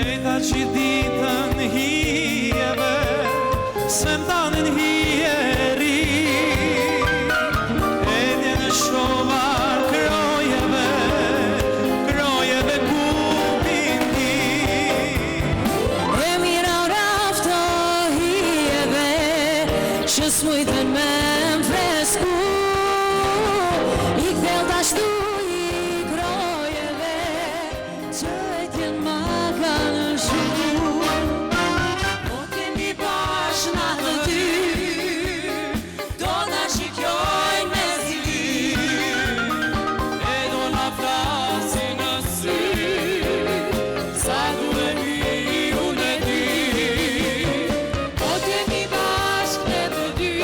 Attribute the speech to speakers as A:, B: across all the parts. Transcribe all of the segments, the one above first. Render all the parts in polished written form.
A: Shpejta që ditën hijeve, se m'tanin hijeri, edje në shova krojeve kupin ti.
B: E mira rafto hijeve, që s'mujtën me m'fresku, I kthel t'ashtu I krojeve, që e t'jen ma kanë shu. Po kemi bash na të dy, do na shikjojnë me zili,
A: E do na flasin në sy, sa duhemi unë e ty.
B: po kemi bashkë ne të dy,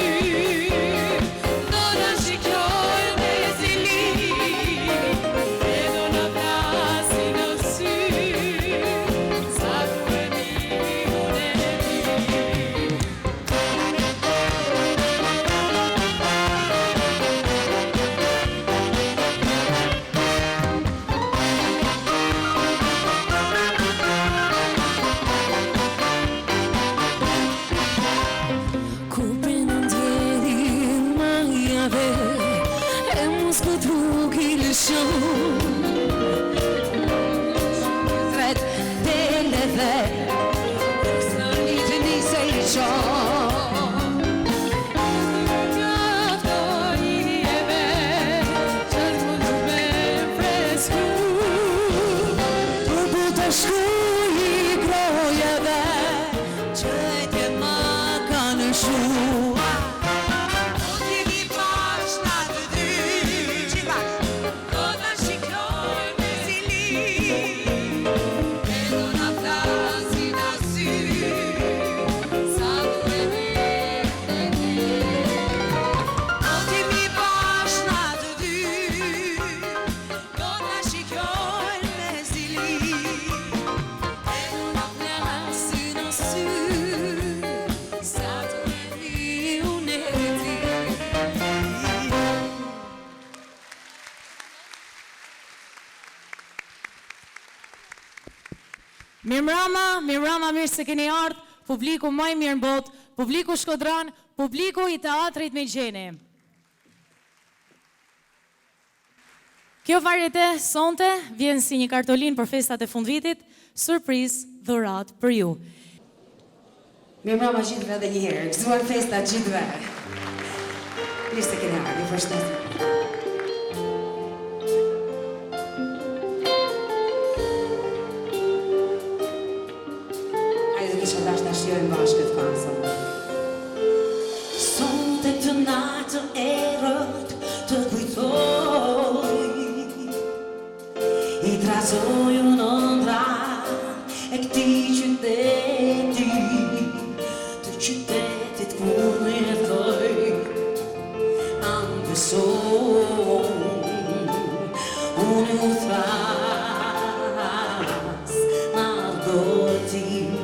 B: do na shikjojnë me zili,
A: E do na flasin në sy, sa duhemi unë e ty.
B: Kur prendën djeli majave, e mos po t'rrugi lëshon. Tret televe, së një të nise I qon. Gjafto hijeve, që t'mundu me fresku, për bu të shku I krojeve, që e t'je ma kanë shu. Po kemi bash na të dy, do na shikjojnë me zili, e do na flasin na sy, sa duhemi unë e ty. Po kemi bash na të dy, do na shikjojnë me zili, e do na flasin na sy, sa duhemi unë e ty. Mirëmbrëma, mirë se keni ardhur, publiku më I mirë në botë, publiku shkodran, publiku I teatrit me gjeni. Kjo varjete sonte vjen si një kartolin për festat e fundvitit, surprizë dhurat për ju.
C: Mirëmbrëma gjithëve edhe një herë, gëzuar festa gjithëve. Mirë se keni ardhur, ju përshëndes. Hajde të kisha dash ta shijojmë bashkë këtë këngë sot.
B: Sonte të natë erët të kujtoj,
C: I trazoj unë ëndra e këti qyteti, të qytetit ku në jetoj, anë beson, unë u thras në gotim.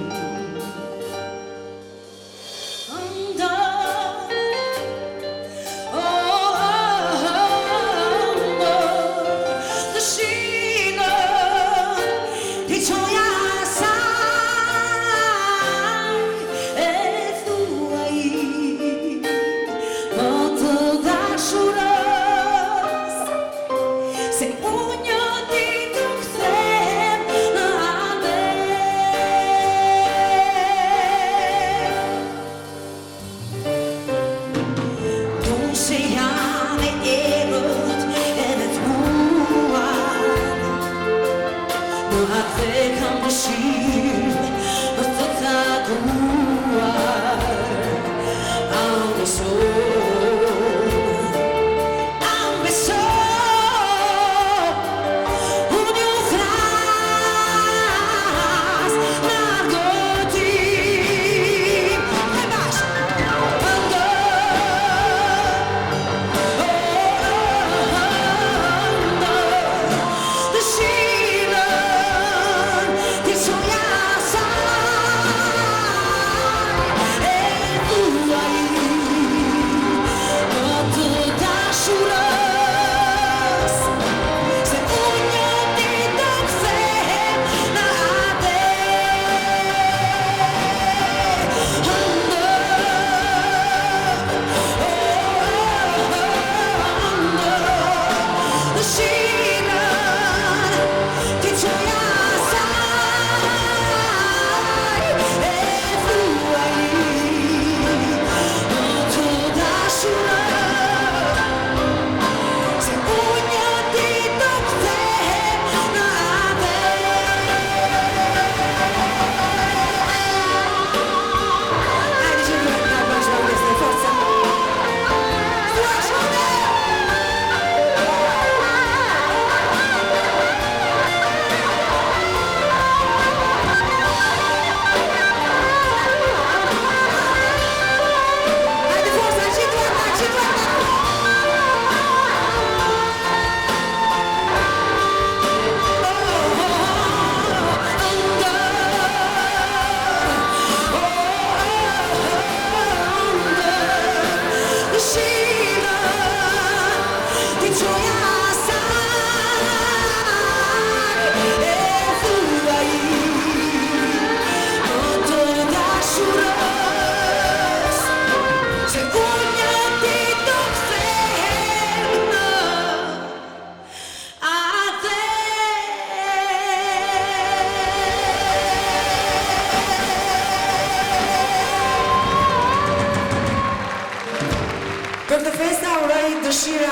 C: dëshira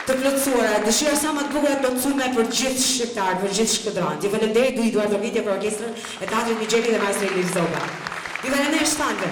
C: të plotësuara, dëshira sa më të bukur e plotësuar për gjithë shqiptarët, për gjithë shkëdranët. Ju falenderoj Dui Eduardo Vitje për orkestrën e Teatrit Mixheli dhe maestro Ilir Zoga. Ju falenderoj shtanëve.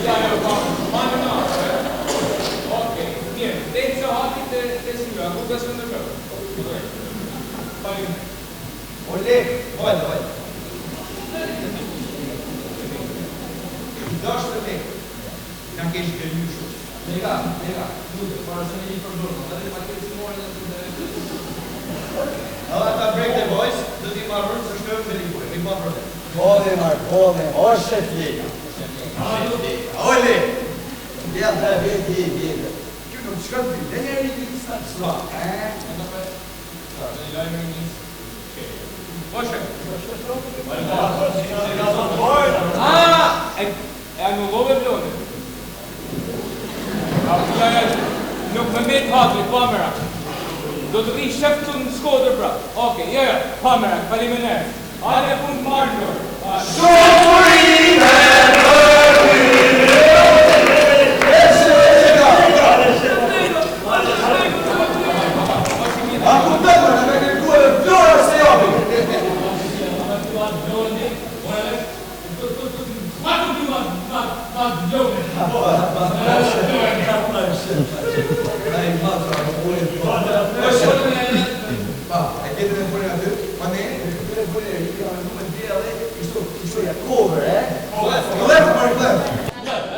A: Ja,
D: Ole, vajte. Dash të me, nga kesh të ljushu. Lega, lutë, para se me një përdurë, dhe paketë si morën dhe Alla ta break the voice, do t'i marrën së shtërën me ligure, mi pa problem.
E: Bole, o sheflika.
D: Ole!
E: Ja, vjeti.
D: Kjo nuk të shkën të dhe njeri një statë sva. Poshe!
F: E anullove blone. Nuk me me t'hatri, kamera. Do të vi shef të në Shkodër pra. Oke, jo, kamera, faliminderit. Ale pun të marrë.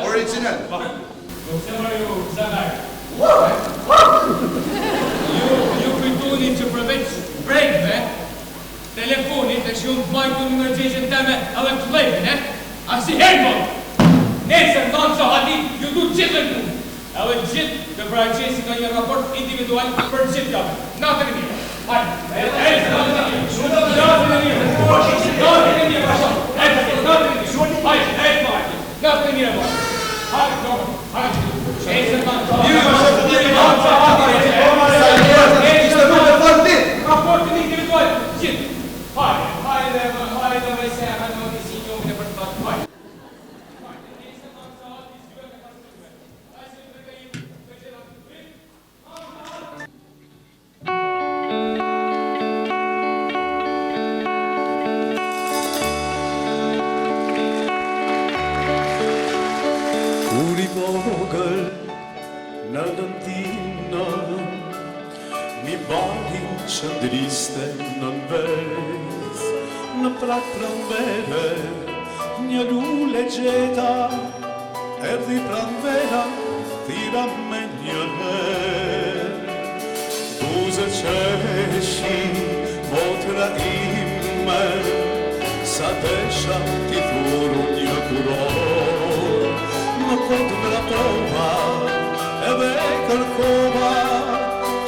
D: Original.
F: Ju kujtuni që përveç brejtve, telefonit e shumë të majtë të numërgjeshën teme edhe të lejtën, a si herëmon. Nesër në që hadit, ju du gjithë në punë. Edhe gjithë të praqesi ka një raport individual për gjithë jave. Natën e mirë. Hajde, natën e mirë. Natën e mirë. Natën e mirë. Natën e mirë. Raportin individual, gjithë. Hajde, me se, hajde, me si një unë e për të bakë. Hajde.
G: Në lëndinë, mi balin që ndriste në nves, në prak pranvere, një lule gjeta, erdi pranvera, thira me një her. Buze qeshi, motra ime, sa desha ti thuru një kuror, më kod vratova, edhe kërkova,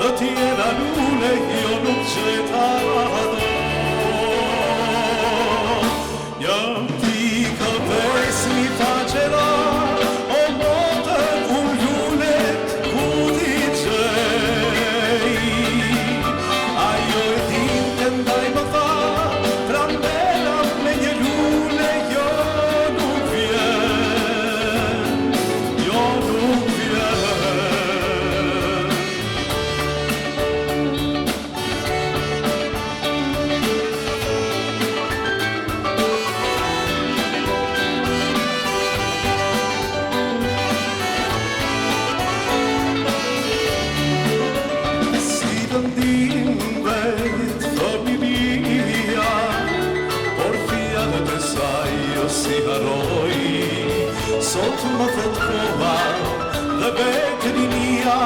G: të tjera lule, jo nuk gjeta do. Jam ti këpes mi faqera, o motër unë lullet ku ti gjej. Ajo e din të ndaj më tha, prandera me një lule, jo nuk vjen, jo nuk vjen. Sot më thot koha dhe vetëri mia,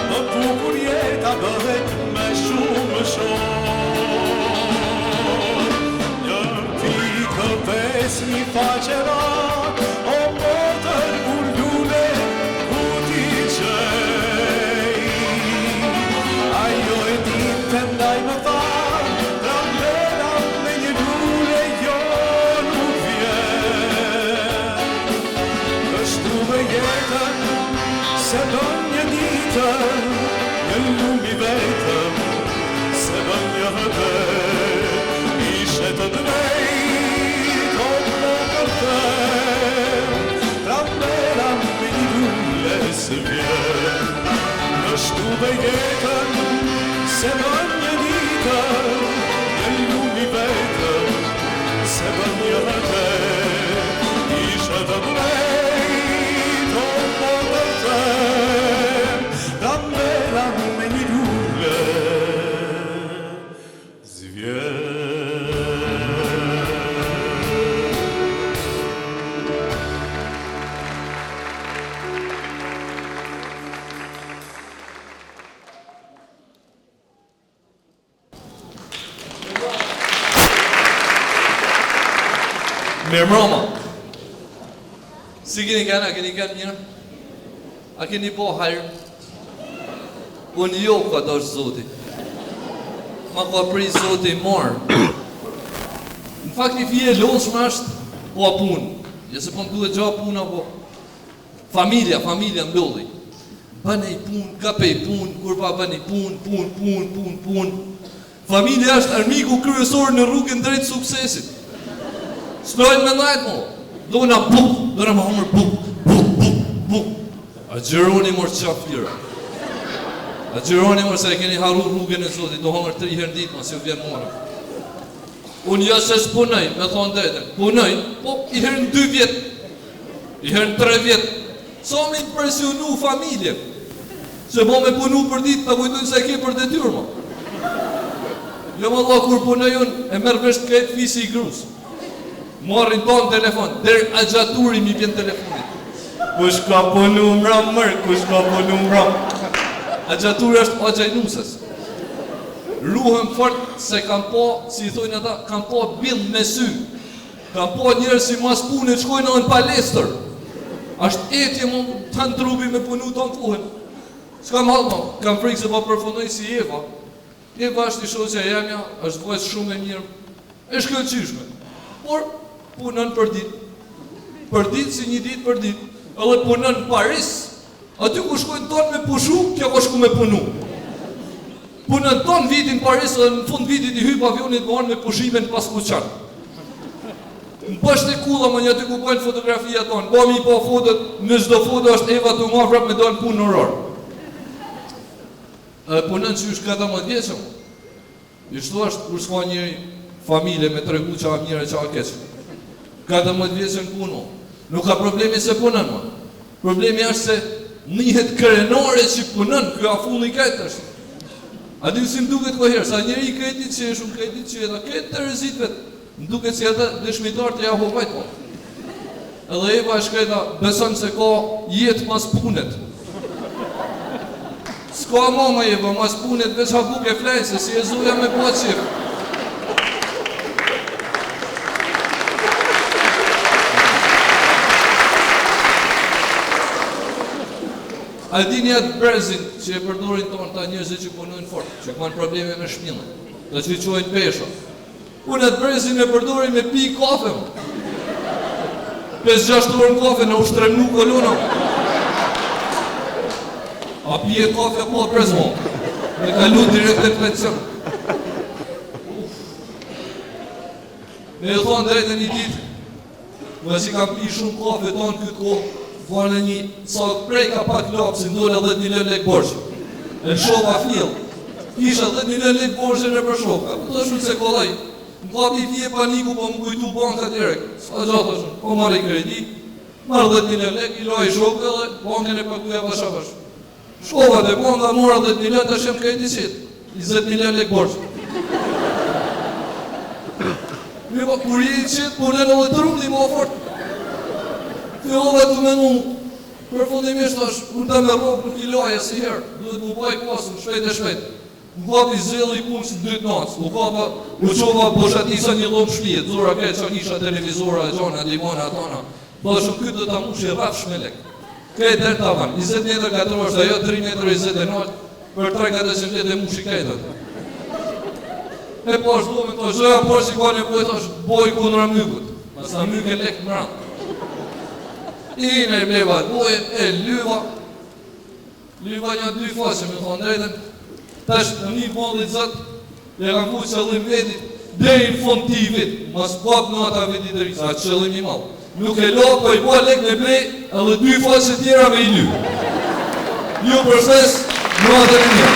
G: më bukur jeta bëhet me shumë shor. Jam ti këpes një faqera, o motër kur lule ku ti gjej. Ajo e din të ndaj më tha, prandera me një lule, jo nuk vjen. Kështu me jetën, se bën një ditën, një lumi vetëm, se bën një hëtë, ishe të drejt, o më kërtem, prandera me një lule së vjen. Kështu me jetën, se bën një ditën, një lumi vetëm, se bën një hëtë, ishe të drejt, o më kërtem, prandera me një lule
H: Mirë mroma. Si keni kanë, a keni kanë mirë? A keni po hajrë? Unë jo ka dosh Zoti. Ma ka prej Zoti marë. Në fakt një fije loshme është po a punë. Jese po më duhet gja puna po. Familja mbylli. Bënej punë, kapej punë, kur pa bënej punë. Familja është armiku kryesor në rrugën drejt suksesit. S'lojnë me najtë mo. Dona buk, dona më humër buk. A gjëroni mërë qafë tjera. A gjëroni mërë se e keni haru rrugën e Zotit, do humër 3 herë ditë, ma si u vjen morë. Unë jasë që punoj, me thonë drejtën. Punoj, po i herë në 2 vjetë, i herë në 3 vjetë. So me impresionu familje. Se po me punu për ditë, të kujtojnë se ke për detyrë mo. Jo më dha kur punoj unë, e merë vesht këtë fisi i grusë. Marrin tonë telefon, der agjaturi mi vjen telefonit. Kush ka punu mra mërë, kush ka punu mra. Agjaturi është agjajnusës. Ruhem fort se kam po, si i thojnë ata, kam po bill me sy. Kam po njerë si mas punë, shkojnë në palestër. Ashtë etje më të në trupi me punu tonë kohën. S'kam halma, kam frikë se po përfundoj si Eva. Eva është i shoqja jemja, është vojës shumë e mirë, e shkëllqyshme. Por, punën për ditë si një ditë për ditë, edhe punën në Paris, aty ku shkojnë tonë me pushu, kjo ko shku me punu. Punën tonë vitin Paris, edhe në fund vitit i hyp avionit më anë me pushime në Paskuqan. Në bështë e kula më një aty ku pojnë fotografia tonë, bo mi po fotot, në çdo foto është Eva të nga vrap me dojnë punë në orë. Punën që është 14 vjeqëm, i shtu është kur s'ka një familje me tregu qa mire qa keqëm. 14 vjeqën punë, nuk ka problemi se punën më. Problemi është se njëhet krenore që punën, kjo afulli këtë është. A di si më duket koherë, sa njeri këtë që e shumë këtë që e da këtë të rëzit vetë, më duket si edhe dëshmitar të Jahovajt po. Edhe Eva është këta beson se ka jetë mas punet. S'ka mama Eva, mas punet veç habuk e flejnë, se si e zuja me po qifë. A dini atë brezin që e përdorin tonë ta njërëzit që punojnë fort, që kanë probleme me shpillën, dhe që i qojnë pesha. Unë atë brezin e përdorin me pi kafe më. 5-6 orë në kafe në ushtremnu kolona. A pije kafe po prezmo, me kalu direkt e pension. Me e thonë drejtë një ditë, me si kam pi shumë kafe tonë këtë kohë, në një sakë prej ka pak lapë, si ndole 10 milion lek borqë. E në shova fjellë. Isha 10 milion lek borqë në për shokë. Ka të shumë se kolaj. Në kapi fje paniku, po më kujtu banka direkt. Sa gjatë shumë. Po marrë i kredi, marrë 10 milion lek, i loj shokë dhe bankën e pakuja pashapash. Shova dhe banka mora 10 milion të shem kredi qitë. 20 milion lek borqë. Mi po kur i qitë, punen edhe të rrumdi më fort. Fillove të menu, përfundimisht është, unë të me ropë nuk i laje si herë, duhet mu baj pasën, shpejt e shpejt. Më kapi zilë i punë që 2 natës, u qova boshatisa një lomë shpijet, zura kejtë që kisha televizora, gjona, dimona, atona, po dhe shumë këtë dhe ta mush i rafë shmelek. Kejtë dherë tavan, 20 metrë 4 është, ajo 3 metrë 29, për 3-400 metrë e mush i kejtët. E po është duhet me të zhoja, por që ka një pojtë është boj kundra mykut, masa myk e lek më ranë. I me bleva dojë, e lyva një 2 faqe me thonë drejten, tash në një mondit zëtë, e kam ku qëllim vetit, dhe i fond ti vit, mas pap në ata vetit të risa, qëllim i malë. Nuk e lo, po i po lek me blej, edhe 2 faqe tjera me i ly. Ju përses, në ata në një.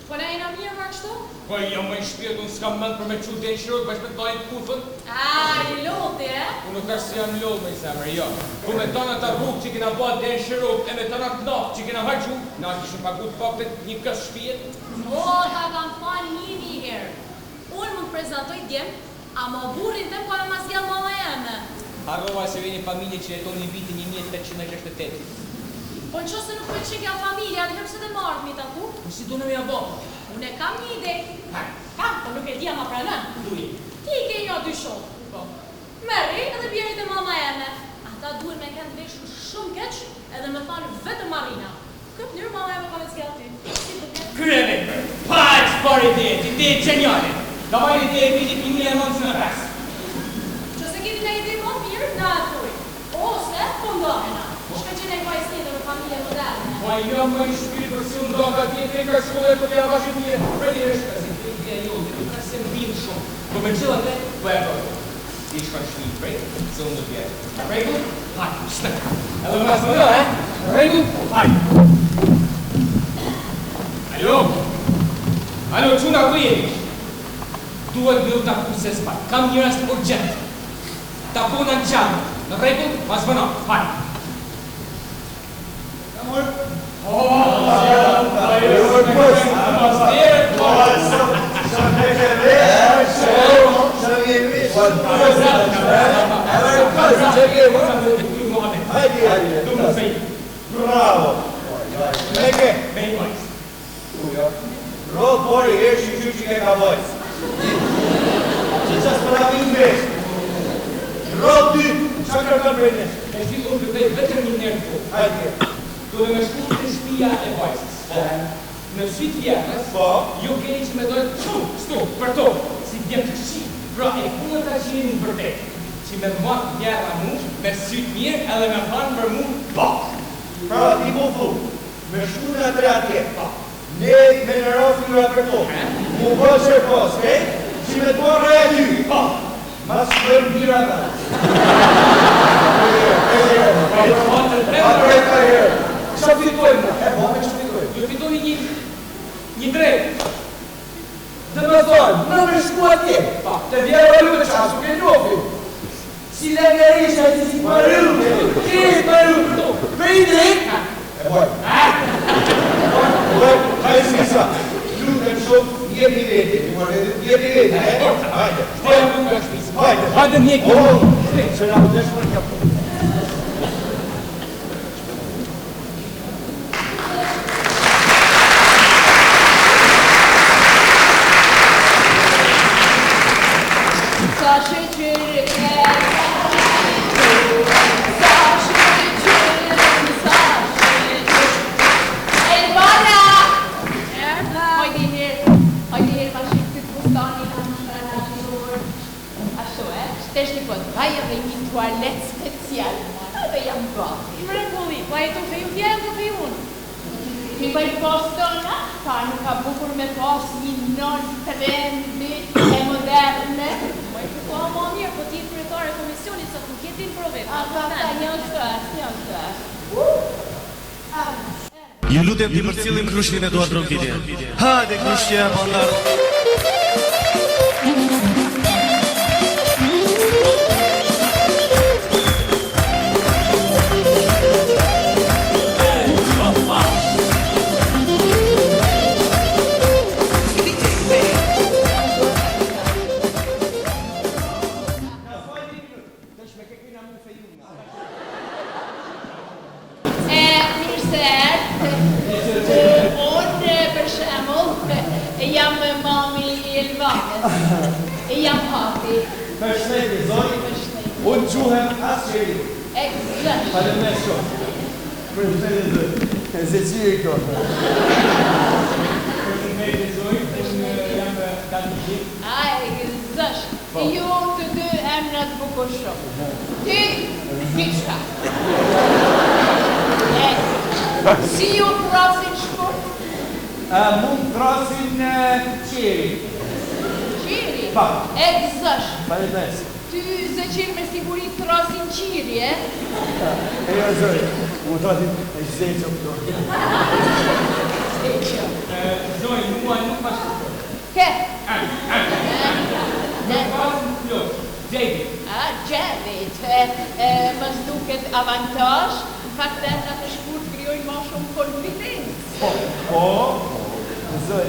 B: Po na jena mirë ma kështu?
F: Po jam më i shpirt, unë s'kam mend për me çu den shirok bashkë me dajin kufën.
B: I loti,
F: Unë nuk është si jam lodh me i zemër, jo. Ku me tona ta rrugë që kena ba den shirok, e me tona knap që kena haqu, na kishim pagut faktet një kës shpijet.
B: ta kam falë një herë. Unë mund të prezantoj djem, ama burrin tem ka me ma zgjallë mama jeme.
F: Harrova se vjen një familje që jeton në vitin 1868.
B: Po në qose nuk pëlqen kjo familja, atëherë pse të marrë mi taku?
F: Si do në me abo?
B: Unë e kam një ide. Kam, po nuk e dia ma pranon.
F: Duj.
B: Ti ke një dy shokë. Po. Merri edhe bjerit e mama jeme. Ata duhet me kanë veshur shumë keq edhe me thanë vetëm Marina. Këtë mënyrë mama jeme ka me zgjallë ty. Si të keq?
F: Kryeve, pa që par ide geniale. Da vaj ide e vitit 1995.
B: Qëse keni në ide më mirë, na thuj. Ose, po ndohena. Shka që ne kaj s'kete me familje moderne.
F: Ma jam më i shpirë për si unë do nga tjetë e ka shkolle për t'ja bashkë një redi reshka, si të ideja jote, nuk ka se më bimë shumë. Po me qëllë atë, po e bërë. Ti shka shmi prej, se unë do t'jetë. Regu, hajë, shnëk. Edhe më asë më do, Regu, hajë. Alo, quna ku jeni? Duhet me u taku se s'paj. Kam një rast urgent. Taku në në qanë. Në regu, mas bëna, hajë.
E: Bravo! Meke! Rod bori e që ke ka vojës. Që qas për avi në vesh. Rod dy, qa kërkan për një?
F: E shti unë përtej vetëm një nërë të.
E: Hajde.
F: Do dhe me shku të shpia e vajzës. Në sytë vjetës, ju keni që me dojtë për to, si djepërshi. Pra e kundër ta që jeni në vërtet. Që me matë njëra mu, me sytë mirë edhe me thanë për mu,
E: Pra ti po thu, me shku në tre atje. Ne me në rafi nga për to. Mu bërë që pas, që me të marrë e ty. Mas shkërë në bira nga. Apre ka herë. Qa fitojnë? E po me që fitojnë?
F: ju fitoni një drejt.
E: Dhe me thonë, në me shku atje. Të vjerë e lutë qasu ke njofi. Si legërisha që si përru. Kërë përru. Për i drejt. E bojë. Hajde sisa. Lutëm shumë, jemi veti. Jemi veti, Hajde. Hajde.
F: Hajde mjekë.
E: Që nga më deshë për kapë.
I: Tualet special. Edhe jam gati.
B: Mrekulli, pa e të feju tja e të feju unë.
I: Mi për postona, ta nuk ka bukur me pas një non trendi e moderne.
B: Po, ma mirë, po ti kryetare e komisionit, sa të ketin provet.
I: Ta një së.
G: Ju lutem të përcjellim krushtin e Eduard Rokitje. Hajde krushtja pandar.
I: Jam mami i Elvanës. Jam hati.
E: Përshëndetje, zoni. Unë quhem Asqeri.
I: Eksakt.
E: Faleminderit shumë. Përshëndetje zoni. E se qiri kjo.
F: Përshëndetje zoni, unë jam Kalmiki.
I: Eksakt. Ju të dy emrat bukur shumë. Ti, Mishka. Si ju prasin shkurt?
E: Mund trasin qiri.
I: Qiri?
E: Pa.
I: Eksakt.
E: Faleminderit.
I: Ty zëqir me siguri trasin qiri, e?
E: E jo zori. Mu trasin e zëqo këto.
I: Zëqo.
F: Zoni, mua
I: avantazh, në fakt ata të shkurt krijojnë më shumë konfidencë.
E: Po, zoj,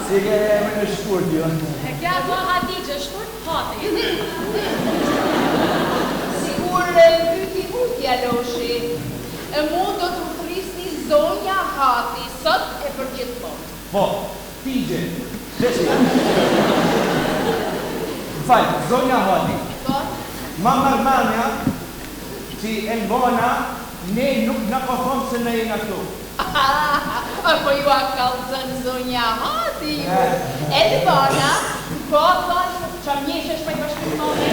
E: si ke emrin e shkurt jo?
B: E kja do Hadixhe, shkurt hati.
I: Sigur pyti mutja Loshi, mu do të thrisni zonja Hati, sot e për gjithmonë.
E: Po, Tigje, qeshi. Falë, zonja Hati.
I: Po?
E: Ma marmanja, që Elvona, ne nuk në po thonë se ne jena këtu.
I: Apo ju a kalëzën zonja Hati ju. Elvona, po thonë, që mjeshesh me bashkëtone.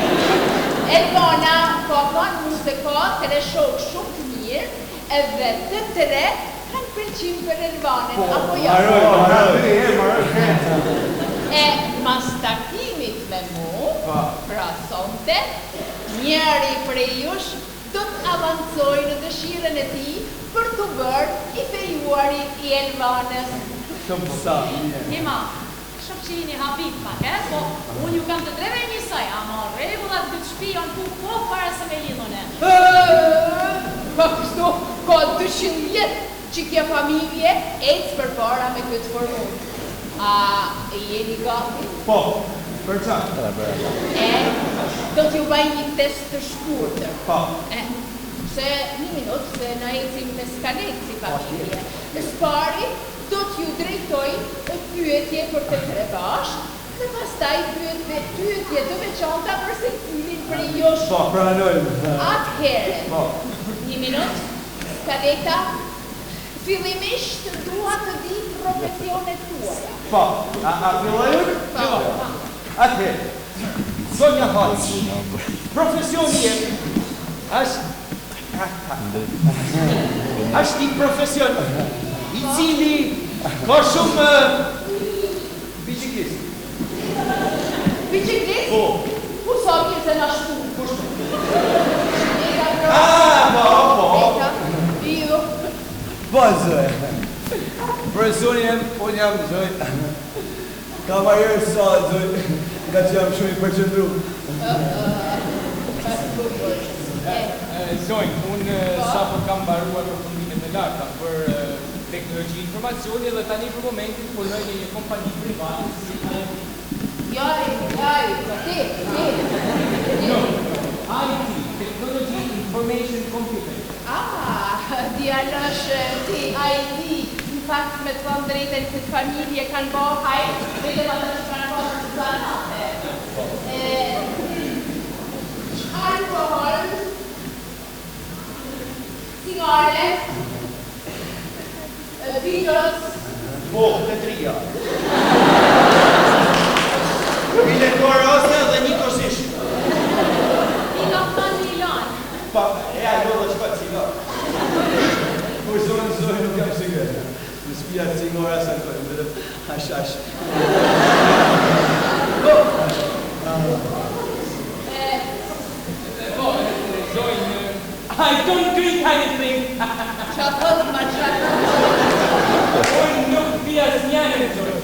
I: Elvona, po thonë mu se ka të reshok shumë të mirë, edhe të tre kanë pëlqim për Elvanën, apo jo? E mas takimit me mu, pra sonte, njëri prej jush do të avancoj në dëshirën e ti për të bërë i fejuarit i Elvanës.
E: Shumë sa, mirë.
B: Hima, shëpqini habit pak, po unë ju kam të dreve njësaj, ama regullat të shpion ku po para se me lidhone.
I: Pa kështu, ka 200 vjetë që kja familje ecë për para me këtë formullë. A jeni gati?
E: Po, për qa?
I: Do t'ju baj një test të shkurtër.
E: Po.
I: Se një minut se na ecim me skalet si familje. Spari do t'ju drejtoj pyetje për të tre bashkë dhe pastaj pyetje të veçanta për se cilin për josh.
E: Po, pranojmë.
I: Atëhere,
E: Po.
I: një minut, skaleta, fillimisht dua të di profesionet tuaja.
E: Po, a fillojmë?
I: Po.
E: Atëherë, zonja Hati, profesioni jem, është një profesion i cili ka shumë biciklist.
I: Biciklist?
E: Po.
I: Ku sa mirë se na shtu?
E: Kushtu?
I: Po.
E: Po, zoj. Profesioni jem, unë jam zoj. Kamarierë sa, zoj, nga që jam shumë i përqëndru.
F: Zonjë, unë sa po kam baruar përfundimet e larta për teknologji informacioni dhe tani për momentin punoj në një kompani private si IT.
I: Jaj, te.
F: No, IT, Technology Information Computing.
I: Djalash ti IT, në fakt me të thonë drejten këtë familje kanë bo hajë, dhe të të kanë bo të zanate. Alkohol, cigare, virus,
E: Po, të trija. Bile korose dhe një kosisht.
B: I ka thënë Milan.
E: Pa, e alo dhe shpa cigar. Po, zonë nuk jam sigur. Në spia cigare asë në tojnë, dhe hash.
F: I don't drink anything.
I: Çakol ma çakol.
F: Unë nuk pi asnjëherë, zonjë.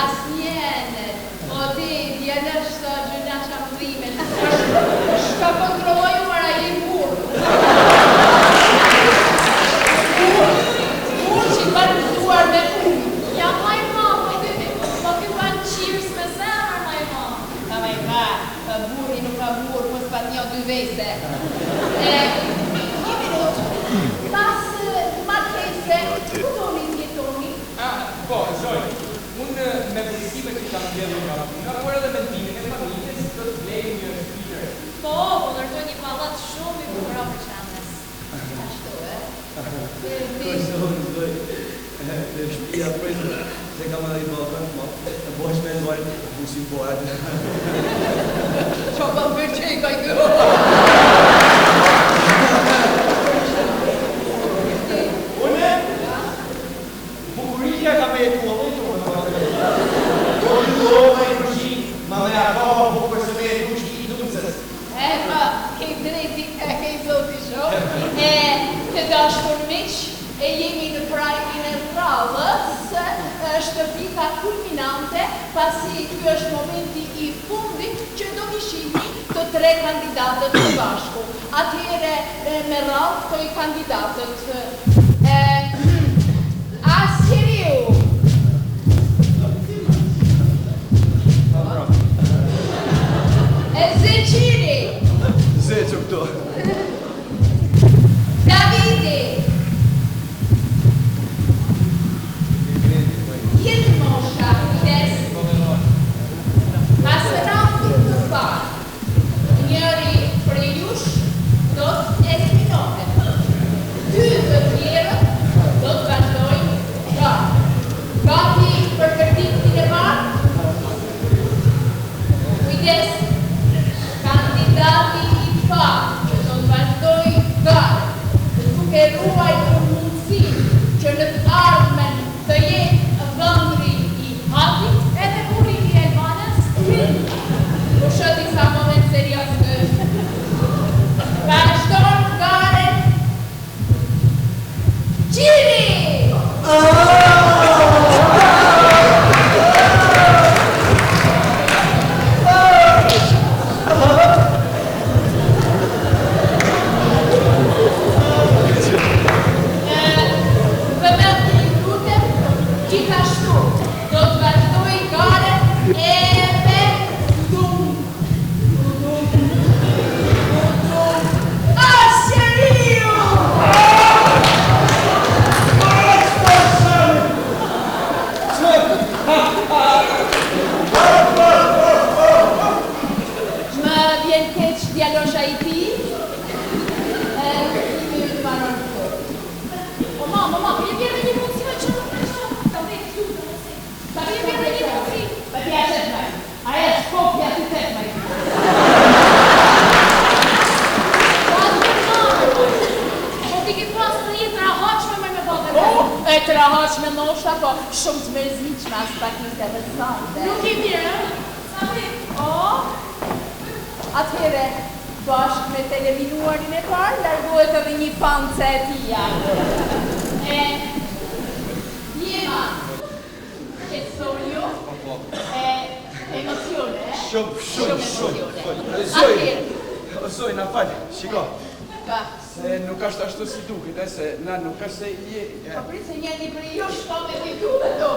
I: Asnjëherë. O ti djalash sa gjëna çamrimin. Shka kontrolloj para i burr. Burr që kanë mësuar me punë.
B: Ja maj mama, po ky ban cheers me zemër maj mama.
I: Ka maj burri nuk ka burr, po s'pat një dy vese. Një minut. Pas martese, ku doni tjetoni?
F: Po, zonjë, unë me përgjithime që kam bjerë nga rapun, ka për edhe mendimin e familjes të të blejnë një speaker.
B: Po, ndërtoj një pallat shumë i bukur për qenes.
I: Ashtu,
E: Dhe shpia prejtë, se kam edhe i bëpën, të bosh me nëzojnë, busim po atë.
I: Qa pa më përqej ka i kjo?
E: Une, bukuritja ka me jetu edhe të më. Unë do me i përshi, ma me ako bukur se me jetu shki i dumësës.
I: Pa, kej drejti, kej zoti shumë. Të dashur miq, e jemi në prajmin e radhës, shtëpita kulminante, pasi ky është momenti i fundit që do vi shihni të tre kandidatët të bashku. Atëhere me radhë këtoj kandidatët. Asiriu. Zeqiri.
E: Zeqo këto.
I: Davide. Jetë mosha, kujdes. Asëratur të parë. Njëri për jush do të esminohet. Dy të tjerët do të vazhdojnë garë. Gati për kërtimin e parë? Kujdes. Kandidati i parë që do të vazhdojë garë, duke ruajtur mundësinë që në të ardhmen të jetë vëndri i Hatit edhe burri i Elvanës, po shëti sa moment serios vazhdon garen Gjiri! Gjithashtu, do të vazhdoj gare edhe Asiriu! Më vjen keq djalosha i ti. O mama, je bjerë një mundësi me qënë. Pa je bjerë një mundësi. Pa tja qëtë me. Aja shkopja të të me. Po ti ki pasë në jetë rahatshme me bove me. E të rahatshme ndoshta, po shumë të mërziqme as pak interesante. Nuk i bjerë, sa me? Atëhere, bashkë me televizionin e parë, largohet edhe një pance e tia. Jema, qetësonju, emocione,
E: Shumë.
I: Atëhere,
E: Zoj, na falë, shiko.
I: pa,
E: Se nuk është ashtu si duket, se na nuk është se jeri.
I: po pritë se njëni për ju shko me kujtuve do.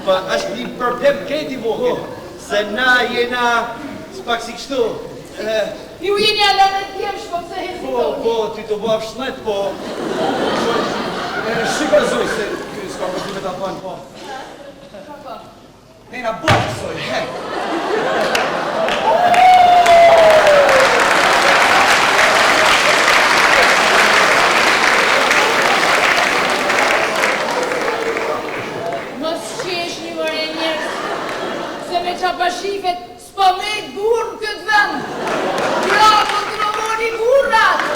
D: Pa, është një problem këti vogël, se na jena s'pak si kështu.
I: Ju jeni alën e tjerë shko se hezitoni.
D: Po, ty të bëf shnet, po.
E: Shiko zoj, se kjo s'ka përtime të thonë, po.
I: Po.
E: Nena bëjë, zoj, he.
I: Mos qesh një mërë njerës, se me qapashifet s'po mrejt burë në këtë vend. Bravo të nëmoni burrat!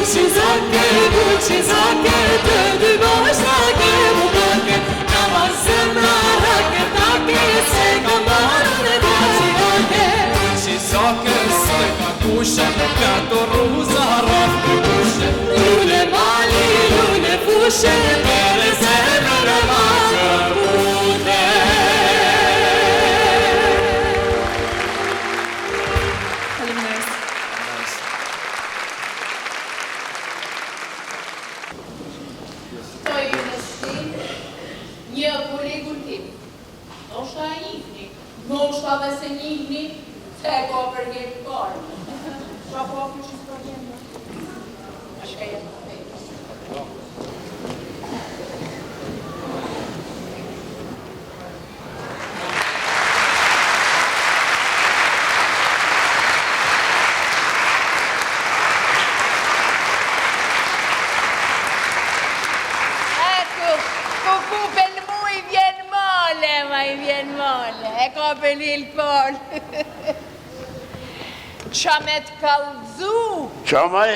A: Buqizake, të dy boshtake, bukake, ka ma zemra rake, take, se ka marrën e buqizake.
F: Buqizake, se ka kushe, ka të ruza rafë kushe.
A: Lune mali, lune fushe, mere zemra në makë pute.
I: Një kolegun tim, ndoshta e njihni, ndoshta dhe se njihni, se ka përgjet parë. Qa po kështë problem? A shka jetë të fejtë. E ka për lillë polë. Qa me të kalëzu?
J: Qa maj?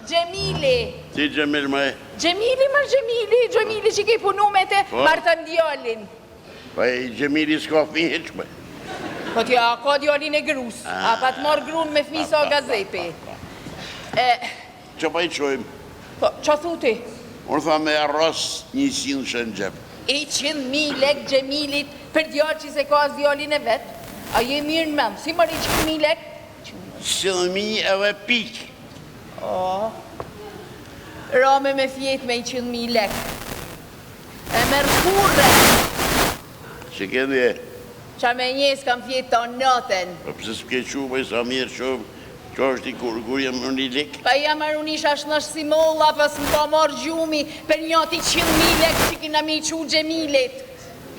I: Gjemili.
J: Ti Gjemil maj?
I: Gjemili që ki punu me te Marta Ndjallin.
J: Pa i Gjemili s'ka fmi heqme.
I: Po t'ja, ka djallin e grus. A pa t'mar grun me fmi sa gazepi.
J: Qa pa i qojmë?
I: Po, qa thu ti?
J: Unë tha me arras 100 shën gjep.
I: 100.000 lek Gjemilit për djallë që se ka as djallin e vetë. A je mirë në mëmë, si marri 100.000 lek?
J: 100.000 edhe pik.
I: Rame me fjet me 100.000 lek. E mërkurre.
J: Që këndi e?
I: Qa me njës kam fjet të natën.
J: Po pëse s'ke qubë e sa mirë qubë, që është i kur jem në një lek?
I: Pa jam arunisht ashtë në shësimolla, pas më pa marrë gjumi për njëti 100.000 lek që kina mi qu Gjemilit.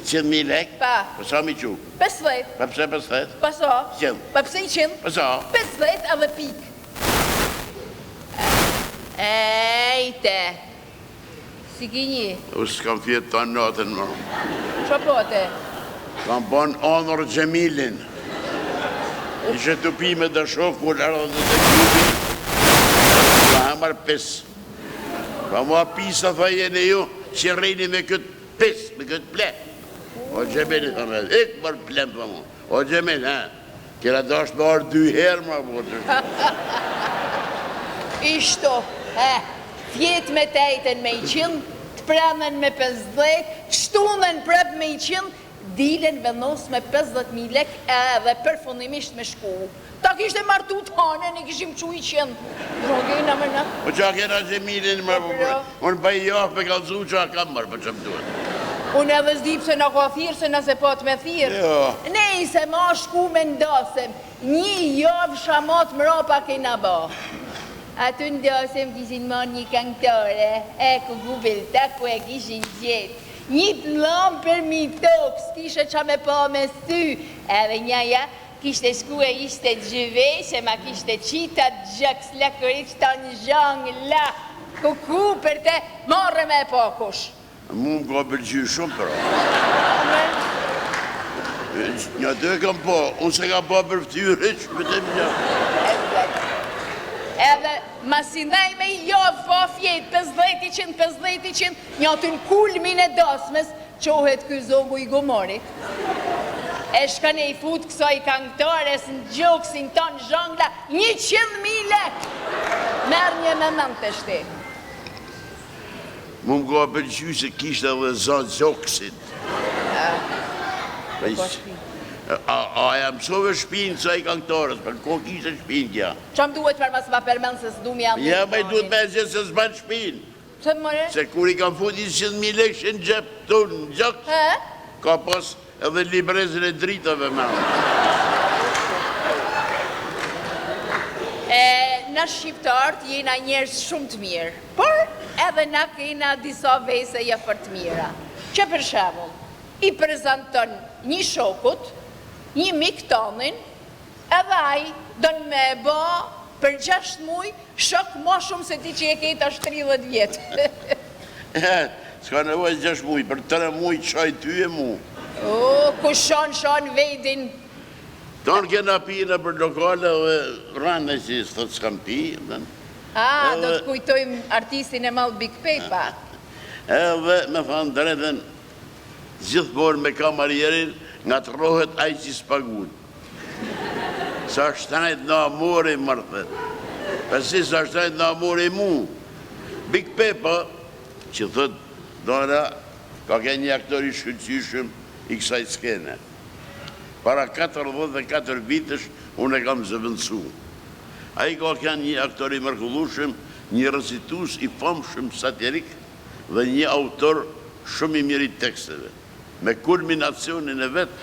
J: 100.000 lek?
I: Pa.
J: Po sa mi qu?
I: 50.
J: Pa pëse 50?
I: Pa sa?
J: 100.
I: Pa pëse 100?
J: Pa sa?
I: 50 edhe pik. Ejte. Si kinji?
J: U s'kam fjetë të natën më.
I: Qa pote?
J: Kam bon onor Gjemilin. Ishe të pi me dëshof, ku lërë dhe të kjubin. Pa hamar pes. Pa mua pisa tha jene ju, që rejni me këtë pes, me këtë ple. O Gjemili, tha me, ikë mërë plem për mu. O Gjemili, ha, kjera dasht me arë 2 herë, ma po.
I: Ishto, fjet me tejten me 100, të pramen me 50, qtunën prep me 100, dilen vendos me 50.000 lek edhe përfundimisht me shku. Ta kishte martu të hanën, i kishim qu 100. Drogina më në.
J: Po qa kena Gjemilin më për, unë bëj jafë me kalzu qa kam mërë, për që më duhet.
I: Unë edhe s'dip se në ka thirë, se nëse po të me thirë.
J: Jo.
I: Nej, se ma shku me ndasem, një javë shamat mrapa kena ba. Aty ndasem kishin ma një këngtore, ku gubilta ku e kishin gjetë. Një të lamë për mi tokë, s'kishe qa me pa me sy, edhe njaja kishte shku e ishte gjëveshe, ma kishte qita gjëks lakërit të në zhangë la, kuku për te marrë me pakush.
J: Mu më ka përgjy shumë për një të kam po, unë se kam po për ftyrë, që për të më një.
I: Edhe masinaj me javë pa fjetë, 50-100, një aty në kulmin e dasmes, qohet këj zogu i gomori. E shkane i fut kësoj këngëtares në gjoksin të në zhangla, 100.000 lek. Merë një me mënd të shte.
J: Mu më ka përgjy se kishtë edhe zanë gjoksit. A jam sove shpinë sa i këngëtarës, për ko kishtë shpinë kja?
I: Qa më duhet për mësë ma përmenë se s'du mi
J: Ja, me duhet me zhe se s'ban shpinë.
I: Se të mëre?
J: Se kur i kam futi 100.000 lekë në gjep tonë në gjokës, ka pas edhe librezën e dritave me.
I: Na shqiptarët jena njerës shumë të mirë, por edhe na kena disa veseja për të mira. Që për shemull, i prezenton një shokut, një miktonin, edhe aj dënë me ba për 6 muj, shok ma shumë se ti që e kejta 30 vjetë.
J: S'ka nevoj 6 muj, për 3 muj qaj ty e mu.
I: Ku shanë vedin.
J: Tonë kena pina për lokale dhe rane që s'thët s'kam pi.
I: Do të kujtojmë artistin e malë Big Pepa.
J: Edhe me thanë drejten, gjithmonë me kamarierin nga të rohet ai që s'pagun. Sa shtajt në amore mërthet. Pasi sa shtajt në amore mu. Big Pepa, që thët, dona, ka ke një aktor i shkëllqyshëm i kësaj skene. Para 44 vitësh, unë e kam zëvëndësu. A i ka ke një aktor i mërkullushëm, një recitus i famshëm satirik dhe një autor shumë i miri teksteve. Me kulminacionin e vetë,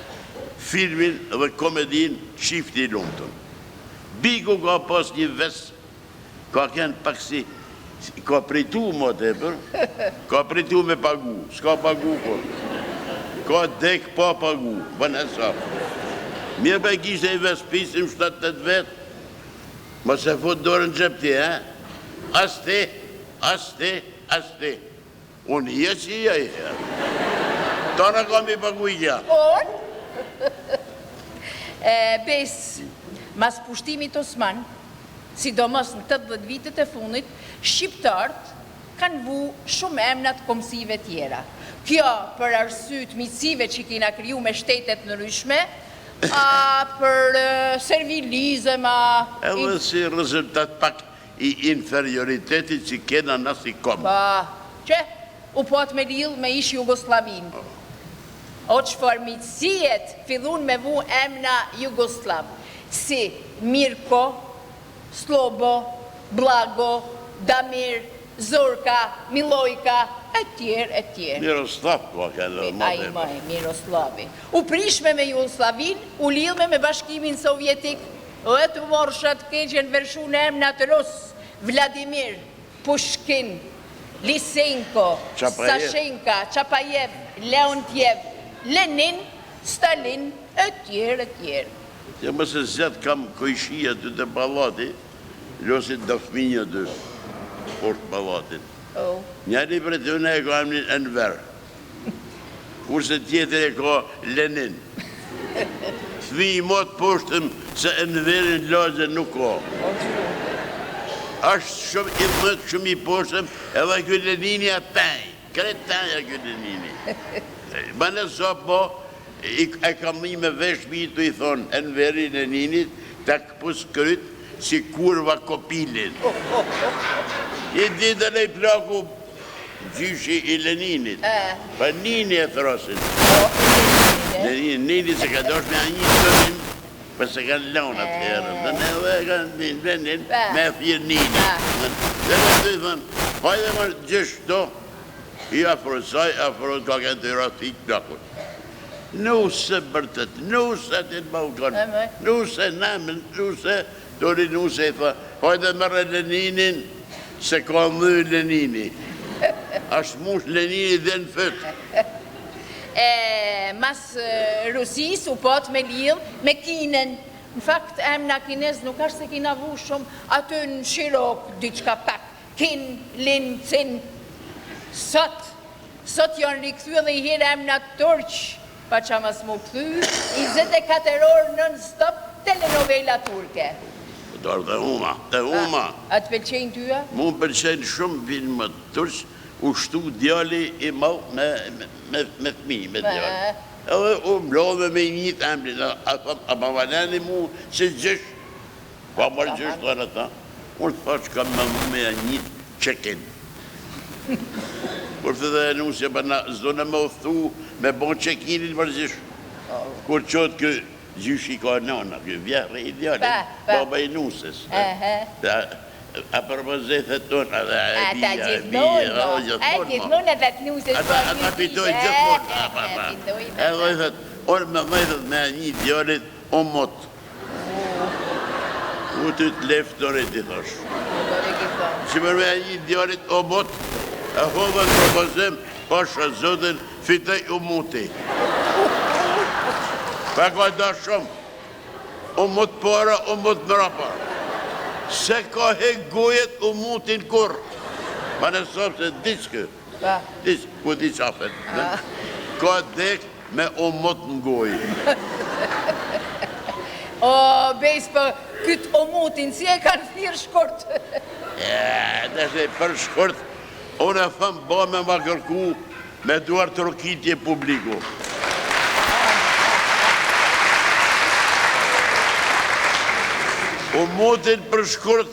J: filmin dhe komedin Qifti i Lumëtën. Biku ka pas një ves, ka kënë pak si, ka pritu më tepër, ka pritu me pagu, s'ka pagu kur. Ka dek pa pagu, bën e sa. Mirë për kishte i ves pisim 7-8 vetë, më se fut dorën gjepti, Aste. Unë i e që i e. Tona kam i pagu i kja.
I: Bes, mas pushtimit Osman, sidomos në 80 vitet e fundit, shqiptarët kanë vu shumë emnat komësive tjera. Kjo për arsyet mitësive që kina kriju me shtetet në ryshme, për servilizëm,
J: Edhe si rezultat pak i inferioritetit që kena nësi komë.
I: Që u pot me lillë me ish Jugoslavin. O qëfar mitësijet fillun me vu emna Jugoslav, si Mirko, Slobo, Blago, Damir, Zorka, Milojka, e tjerë.
J: Miroslav, po ka dhe më dhe më.
I: Miroslavi. U prishme me Jugoslavin, u lidhme me bashkimin sovjetik, e të morshat keqen vershu në emnat Rus, Vladimir, Pushkin, Lisenko, Sashenka, Qapajev, Leontjev, Lenin, Stalin, e tjerë.
J: Ja më se zjatë kam kojshia të të palati, losit dhe fminja të poshtë palatin. Njëri për të në e ka emnin Enver, kurse tjetër e ka Lenin. Fmi i motë poshtëm se Enverin lagje nuk ka. Ashtë shumë i mëtë shumë i poshtëm edhe kjo Lenini a taj, kretaja kjo Lenini. Ba në po, e kam një me veshmi të i thonë Enveri Leninit të këpus kryt si kurva kopilin. I ditë në i plaku gjyshi i Leninit, pa Nini e throsin. Nini se ka dosh me një tëmin, për se kanë laun atë herën, dhe ne dhe kanë vendin me thirë Nini. Dhe në të i thënë, hajde më gjysh do, i afrosaj, ka kënë të ratit plakut. Nuse bërtët, nuse të të Balkan, nuse namen, nuse, dori nuse i thë, hajde mërë Leninin, se ka më Lenini. Ashtë mush Lenini dhe në fëtë.
I: Mas Rusis u pot me lidh me Kinën. Në fakt, emna kinez nuk ashtë se kina vu shumë, aty në Shirok, diçka pak, Kin, Lin, Cin. Sot janë rikëthy edhe i hirë emna Turq, pa qa mas mu këthy, 24 orë nën stop telenovela turke.
J: Dhe huma.
I: A të pëlqenjë tyja?
J: Mu pëlqenjë shumë filmët turq, u shtu djali i mau me fmi, me djali. Edhe u mblodhe me një të emrin, a ma valeni mu se gjësh, pa marë gjësh të anë ata, unë të faqë kam me një check-in. Kur të dhe nusja përna zdo në me uthu me bon check-inin për gjësh. Kur qotë kë gjyshi ka nana, kjo vjerë i djali, baba i nusës. A përpëzethet tonë,
I: a ta gjithmonë e të nusës.
J: Ata pitoj gjithmonë. Edhe i thët, orë me dhejtët me një djallit o motë. U të të leftorit i thosh. Që për me një djallit o motë, e hovën propozim, pasha zotën, fitej u muti. Pa ka da shumë, u mutë para, u mutë mrapa. Se ka hek gojet, u mutin kur. Ma në sopë se diqë, ku di qafet. Ka dek me u mutë në gojë.
I: O, bejs për këtë o mutin, si e kanë thirë shkort.
J: Dhe shte për shkurt, unë e thëmë ba me ma kërku me duar të rokitje publiku. U motin për shkurt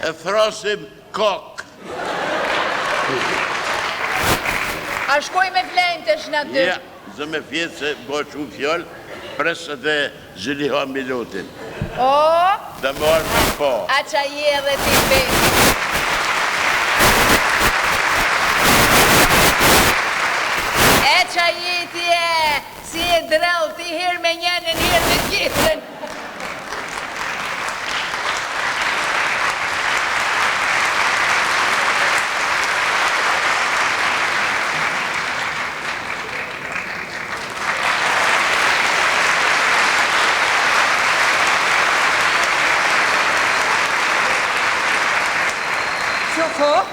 J: e thrasim kak.
I: A shkoj me flejnë të shnatë?
J: Ja, zë me fjetë se go që fjallë, presët e ziliha milotin.
I: O,
J: Dhe më arë me pa.
I: a qa je dhe ti vetë. E qa je ti e, si e drell ti her me njënën, her me tjetën.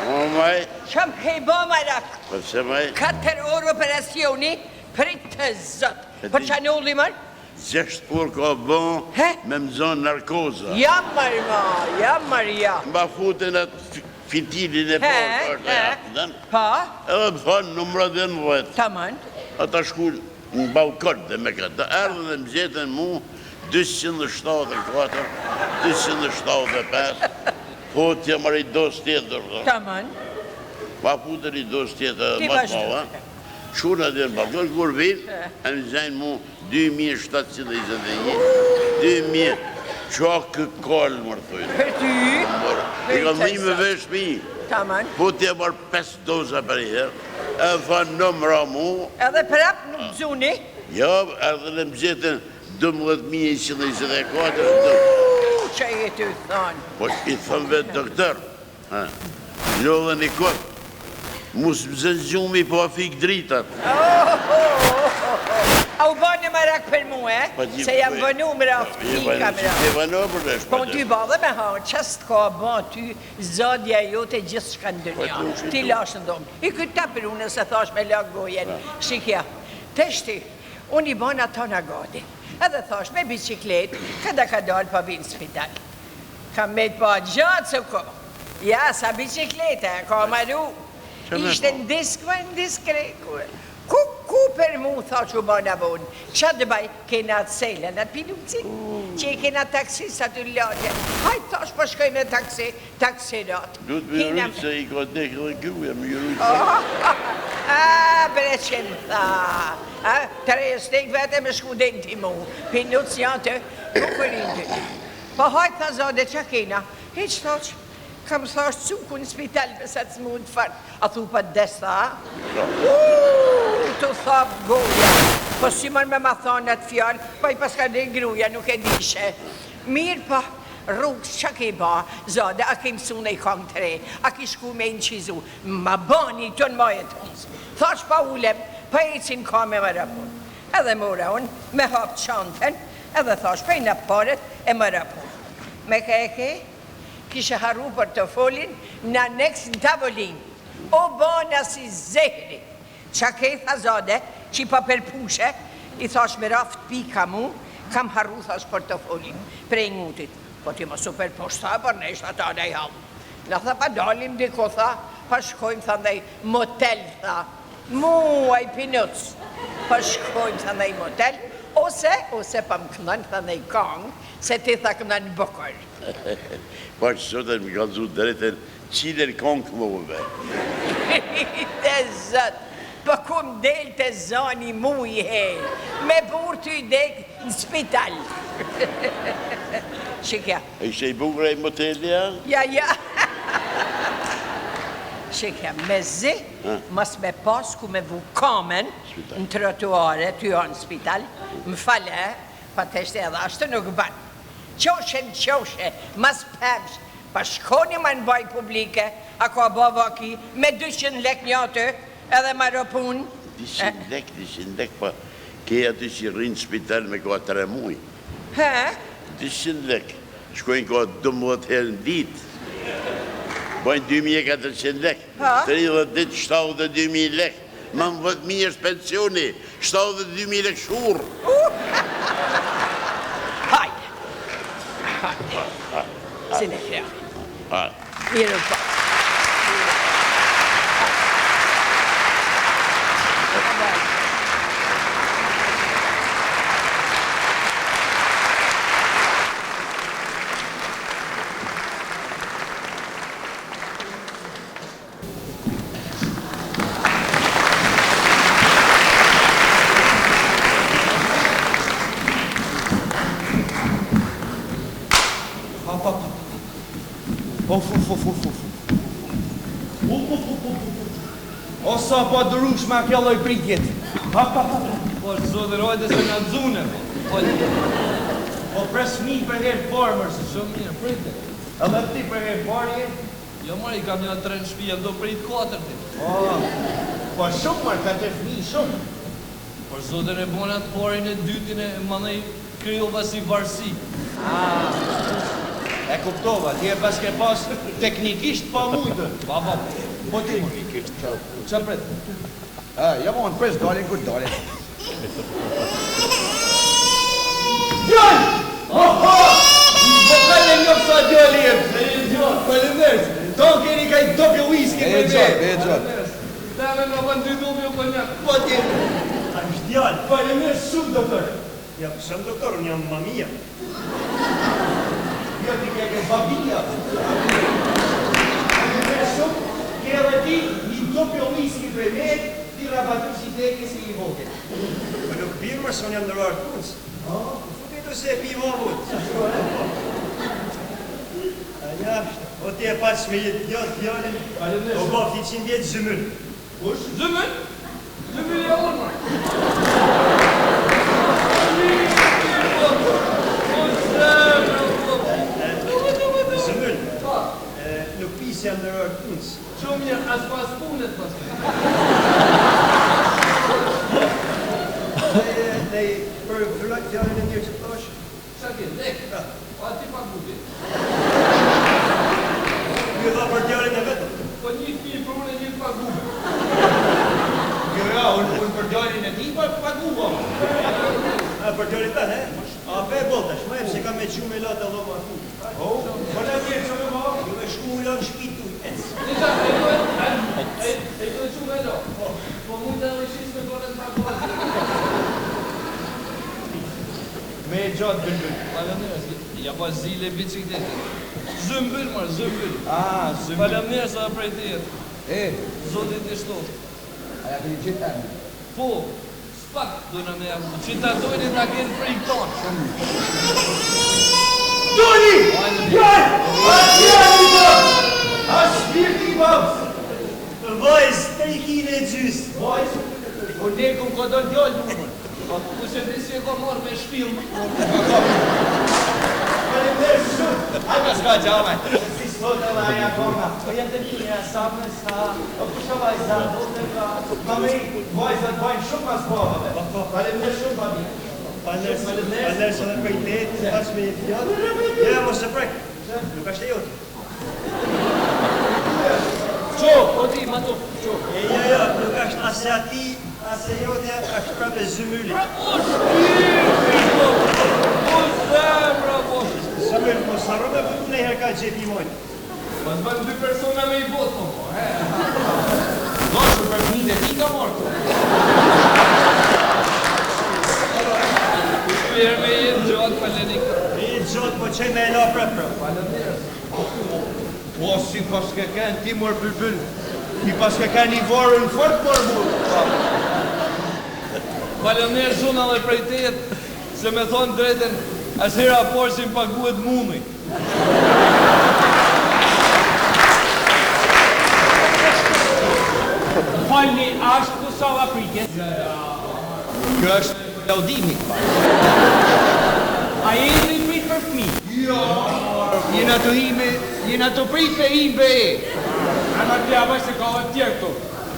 J: O maj,
I: Qëm kej bo marak,
J: përse maj,
I: 4 orë operacioni, prit të zëtë. Për që në ulli mërë?
J: 6 por ka bon
I: He?
J: me më zonë narkoza.
I: Jam mërë ma, jam mërë ja.
J: Mba futën atë fitilin e porë,
I: Pa,
J: edhe më thonë numra dhe në vëtë.
I: tamën.
J: Ata shku në balkon dhe me këtë. Erdhën dhe më gjetën mu 274, 275, po t'ja marrë i dos tjetër.
I: Tamën.
J: Pa futën i dos tjetër
I: Ti
J: më të
I: vazhdo.
J: mava. Shuna dhe në balkon, kur vinë, e më zajnë mu 2721, 2000, qa këkallë mërë thujnë.
I: Për ty,
J: I ka dhimi me vesh mi,
I: tamën.
J: po t'ja marrë 5 doza për i herë, e thanë nëmra mu,
I: Edhe prap nuk zuni.
J: ja, edhe në më gjetën 12.124,
I: Që e ty thonë.
J: po i thëmë vetë doktor, lodhen i kot, musë më zënë gjumi po a fik dritat.
I: A u banë më rak për mu, Se jam vënu më raft, pika më raft.
J: Ti vënu për në
I: Po ty badhe me hanë, qëstë ka ba ty zadja jote gjithë shka në dënja. Ti lashë në domë. I këtë ta për unë se thash me lakë gojen. Shikja, të shti, unë i banë ato në gadi. Edhe thash me biciklet, kada ka dalë pa vinë spital. Kam me të pa gjatë se ko. Ja, sa biciklete, ka maru. Ishte në diskre. Ku për mu, tha që banë avonë, që të baj, kena të sejle, në të pinucin, që i kena taksi sa të lodje. Hajtë thash po shkoj me taksirat.
J: Du të më rrujtë se i ka dekë dhe gjuja, më rrujtë.
I: Bre që më tha, të restik vete me shkudin ti mu, pinuc janë të kukurin të ti. Po hajtë tha zade që kena, heq thash, kam thash cuku në spital përsa të mund të farë. A thu pa desta, të tha goja. Po si mërë me ma thonë atë fjallë, pa i paska dhe gruja, nuk e dishe. Mirë pa, rrugës që ke ba, zade, a ke mësu në i kongë të re, a ke shku me në qizu, ma bani të në majet hënsë. Thash pa ulem, pa e cin ka me më rapun. Edhe mora unë, me hapë qantën, edhe thash pa i në paret e më rapun. Me ke, kishe haru për të folin në aneks në tavolinë. O bana si zehri. Qa kej tha zade, që i pa përpushe, i thash me raft pika mu, kam haru thash për të folin, prej ngutit. Po ti më super poshta, për në ishtë ata në i halë. Në tha pa dalim diko tha, pa shkojmë tha ndaj motel tha. Muaj pinuc. Pa shkojmë tha ndaj motel, ose pa më kënën tha ndaj kongë, se ti tha kënën bëkër.
J: Pa që sotën më ka zu drejten, qiler kongë këllove.
I: Të zëtë, për ku më delë të zani mu i herë, me burë të i dekë në spital. Shikja.
J: Ishte i bukra i moteli, ja?
I: Ja. Shikja, me zi, mas me pas ku me vu kamen në trotuare, ty janë në spital, më fale, pa të shte edhe ashtë nuk banë. Qoshe, mas pëmsh, pa shkoni ma në baj publike, a ka bava ki, me 200 lek një atë, edhe ma rëpun.
J: 200 lek, pa keja të që rinë në spital me ka 3 muj. 200 lek, shkojnë ka 12 herë në ditë. Bojnë 2400 lek, 30 ditë 72.000 lek. Ma më vëtë mi është pensioni, 72.000 lek shurë.
I: Hajde. Si në kërë. Mirë po.
E: O sa po dërush ma kjo lloj pritjet.
H: Po zotë rojtë se na xune.
E: Po pres fëmijë për herë farmer,
H: Shumë mirë, pritë.
E: edhe ti për herë parje.
H: Jo mor, I kam një 3 në shtëpi, do prit 4 ti.
E: Po shumë marrë, ka të fëmijë shumë.
H: Por zotën e bona të parin e dytin e mandej krijova si varsi.
E: E kuptova, ti e pas ke pas teknikisht pa mujtë.
H: Baba,
E: Po ti qa pret? Ja mo në pres dalin kur dalin. Djall! Oho! Po kale njofë sa djalli jem. Faleminderit. Ton keni ka I doppio whisky për me.
H: Dame nga bën 2 doppio konjak.
E: Po ti.
K: A është djallë?
E: Faleminderit shumë doktor.
K: Ja, pësëm doktor, unë jam mamia.
E: Jo ti ke babia. Faleminderit shumë. Kjeve ti I doppio whisky për me, ti rabatu si teke si I vogel.
K: Po nuk birë më son jam në rarë punës. Futi se e pi vabut. A jashtë, o ti e pas me jetë djallin, o bafti 100 vjetë zëmën.
H: Kush? Zëmën? Zëmën e orma.
K: Zëmën, nuk pi se jam në rarë punës.
H: Shumë mirë, as pas punët pas.
K: Ne për vëllak djallin e mirë që të thash.
H: Qa ke, lek? Pa ti pa gubi.
K: Ju dha për djallin e vetëm.
H: Po një fmi për unë e një pa gubi.
E: Ja, unë për djalin e ti pa guba.
K: Për djallin të, he? A pe boltash, ma e pëse ka me qume me latë allo ma tu.
E: Po në mirë që me ma?
K: Ju me shku ulla në shpitu, ec.
H: Nisha, e do që me do. Po mund të rëshis me kone të pakuat.
E: Me gjatë bëllbëll.
H: Falemnerës, ja pa zile bicikletë. Zëmbyll, marë, zëmbyll.
E: Zëmbyll.
H: Falemnerës a prej të jetë. Zotit e shto.
E: A ja këni qitë emë?
H: Po, s'pak dojna me jam. Që ta dojnë ta kenë prej tonë.
E: Doni! Jaj! A t'jani babë! A shpirti babë!
K: Vajz, 3 kile e gjys.
E: Vajz, o ne kom ka do djallë në mërë.
H: Ku se di si e ka marrë me shpilë.
E: Falemnerë shumë. Hajde s'ka gjame. Si sot edhe aja kona. Po jenë të një sapën sa. O kusha vajza, do të ka. Mame, vajzat bajnë shumë pas babëve. Falemnerë shumë babi.
K: Falemnerës edhe për I tetë, pas me jetë djallë. Ja, mos e prek. Nuk ashtë e jotë.
H: Qo, po ti, ma to, qo.
K: Jo, nuk ashtë ase ati, ase jote, ashtë prape zëmylli.
H: O shpirë, o zemra, po.
K: Zëmyll, po sarro me vëtë në herë ka gjepi mojnë.
H: Po s'bën 2 persona me I botë, po, he. Doshë për fëmijët e ti ka morë. Shpirë me jetë gjatë, Falenik.
K: Me jetë gjatë, po qej me e la prapë.
H: Falemnerës.
E: Po si pas ke kënë ti mërë bëllbëll. Ti pas ke kënë I varën fort mërë mërë.
H: Falemnerës shumë edhe prej të jetë, se me thonë drejten, as hera porsin paguhet mumi.
F: Falni, ashtë ku sa va pritjes?
E: Kjo është laudimi.
F: A jeni I prit për fmi?
E: Jena të prit me hime be e.
F: A në të jabaj se ka dhe tjerë këtu.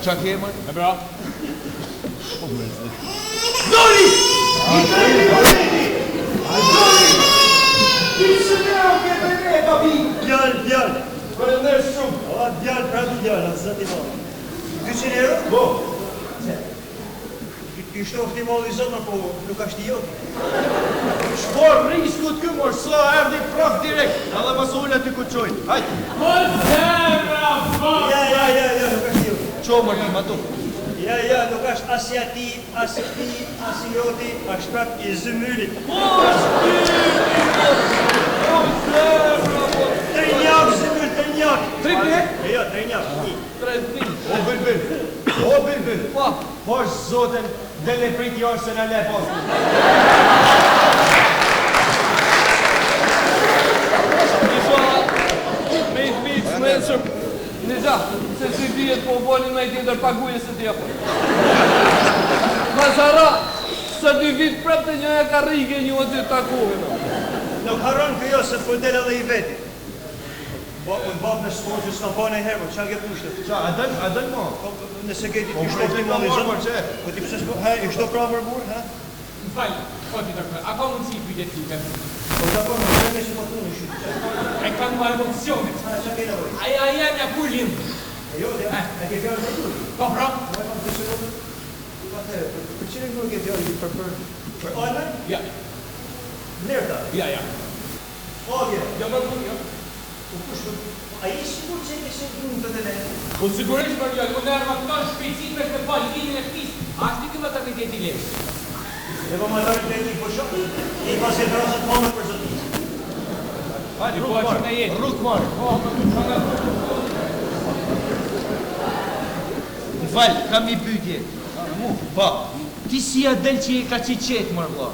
E: Qa kemë?
F: E bra?
E: Doni! Doni! Ti së me au ke për me, babi!
K: Djallë.
E: Falemnerës shumë.
K: O, djallë, prapë djallë, atë zëti ma. 200 euro?
E: Bo.
K: Ky Ti shtofti molli zotën, po nuk ashtë i joti.
D: Shpor riskut kë mor, sa erdi praf direkt. Edhe mas ullë aty ku qojnë. Hajtë.
F: Po zemra, po!
K: Ja, nuk ashtë i joti.
D: Qo mërtim ato?
K: Ja, nuk ashtë asja ti, asja ti, asja joti, ashtë prap i zëmyrit.
D: Po zemra, po!
K: Tërnjak, zëmyrit, tërnjak.
D: 3 pjek?
K: Jo, tërnjak,
D: 3 O bilbil, po zoten, dhe le prit jarë se në le po.
H: Nisha, se si dijet po volin me i tjetër paguje se tjepo. Mazara, se 2 vit prap të një e ka rike një o të takuve.
K: Nuk haron këjo se të del edhe i veti. Po, unë babë në sporë që s'ka po në herë, qa ke pushtet?
D: Qa, a dëll mo?
K: Nëse ke ti shtot ti molli zotë, po ti pëse s'po, i shto pra për burë, ha?
F: Më falj, po ti të kërë, a ka mundësi i pyjtet ti, kemë?
K: Po da po, në që që po të në shytë.
F: A i ka në emocionit.
K: Qa ke nevoj?
F: A jam ja kur limë.
K: Jo, e ke fjallë të turi.
F: Po, pra?
K: Për qëre nuk ke fjallë për ojnë?
F: Ja.
K: Nerta?
F: Ja.
K: Ogje?
F: Ja, më të ja.
K: A i sigur që e kështë dhunë të të lehë?
F: Po sigurisht për një, më nërë më të tonë shpejtësit me këtë falë, lidin e ftisë, ashtë ti këmë të këtë jeti lemë.
K: E po më të rëtë e një po shokë, i pas e vrasët pomët për zëtës.
F: Hajde, po a që me jetë.
D: Rukë marë.
E: Në falë, kam një pytje.
D: Pa.
E: Ti si a del që e ka që qetë, mërë vla?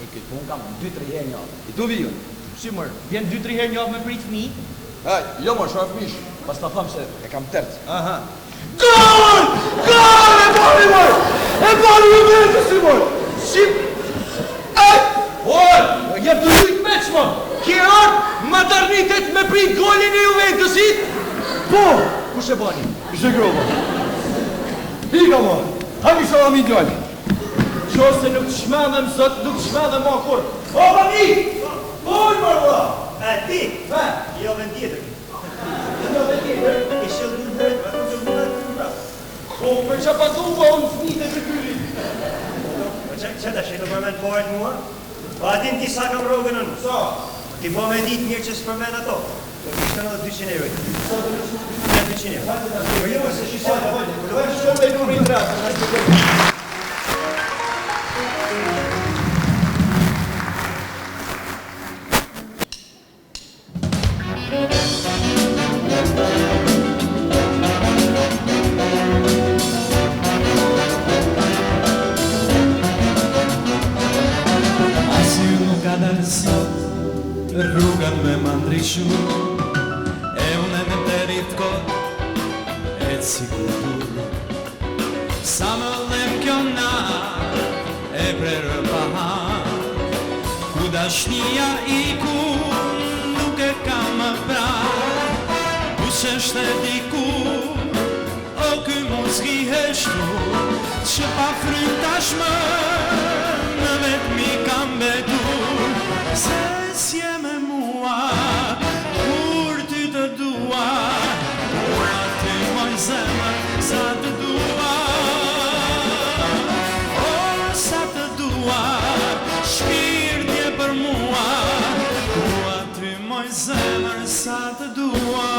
L: E këtë pun kam 2-3 herë një.
E: I tu vijon. Si mërë, vjen 2-3 herë një me prit fmi?
L: Jo mërë, shra fmish. Pas ta thamë se e kam tërtë.
E: Aha. Gol! Gol! E bali mërë! E bali ju vetë, si mërë! Shqip! Oj! Jep të lujtë meq, mërë! Kje arë, maternitet me prit golin e Juventusit? Po! Kush e bani?
D: Ishe grova. Hika ma. Hami salami gjallë.
E: Qo se nuk shmendhem zot, nuk shmendhem ma kur. O, bani! Oj, mërë!
K: E ti? Jo vend tjetër.
E: Jo vend tjetër?
K: I shëllë dy bërët, për që bërët të mbra.
E: Po, për që pa duva unë fnit e të kyrit.
K: Që të shetë përmen pojtë mua? Pa atin ti sa kam rogën në.
E: Sa?
K: Ti po me ditë mirë që s'përmen ato. Po kishtë në 200 euro. Sa të nëshu? 200 euro. Po jo, se shisja të vojnë. Po e shumë e numri të ratë.
G: Rrugan me mandrishu e une me terit kot e sigur sa më dhem kjo na e prerë pahar ku dashnia i ku nuk e ka më pra ku shështë e diku o ky muzgi heshtu që pa frym tashmë në vetmi kam betur se s'je me mua, kur ty të dua, ua ty moj zemër, sa të dua, o sa të dua, shpirtje për mua, ua ty moj zemër, sa të dua.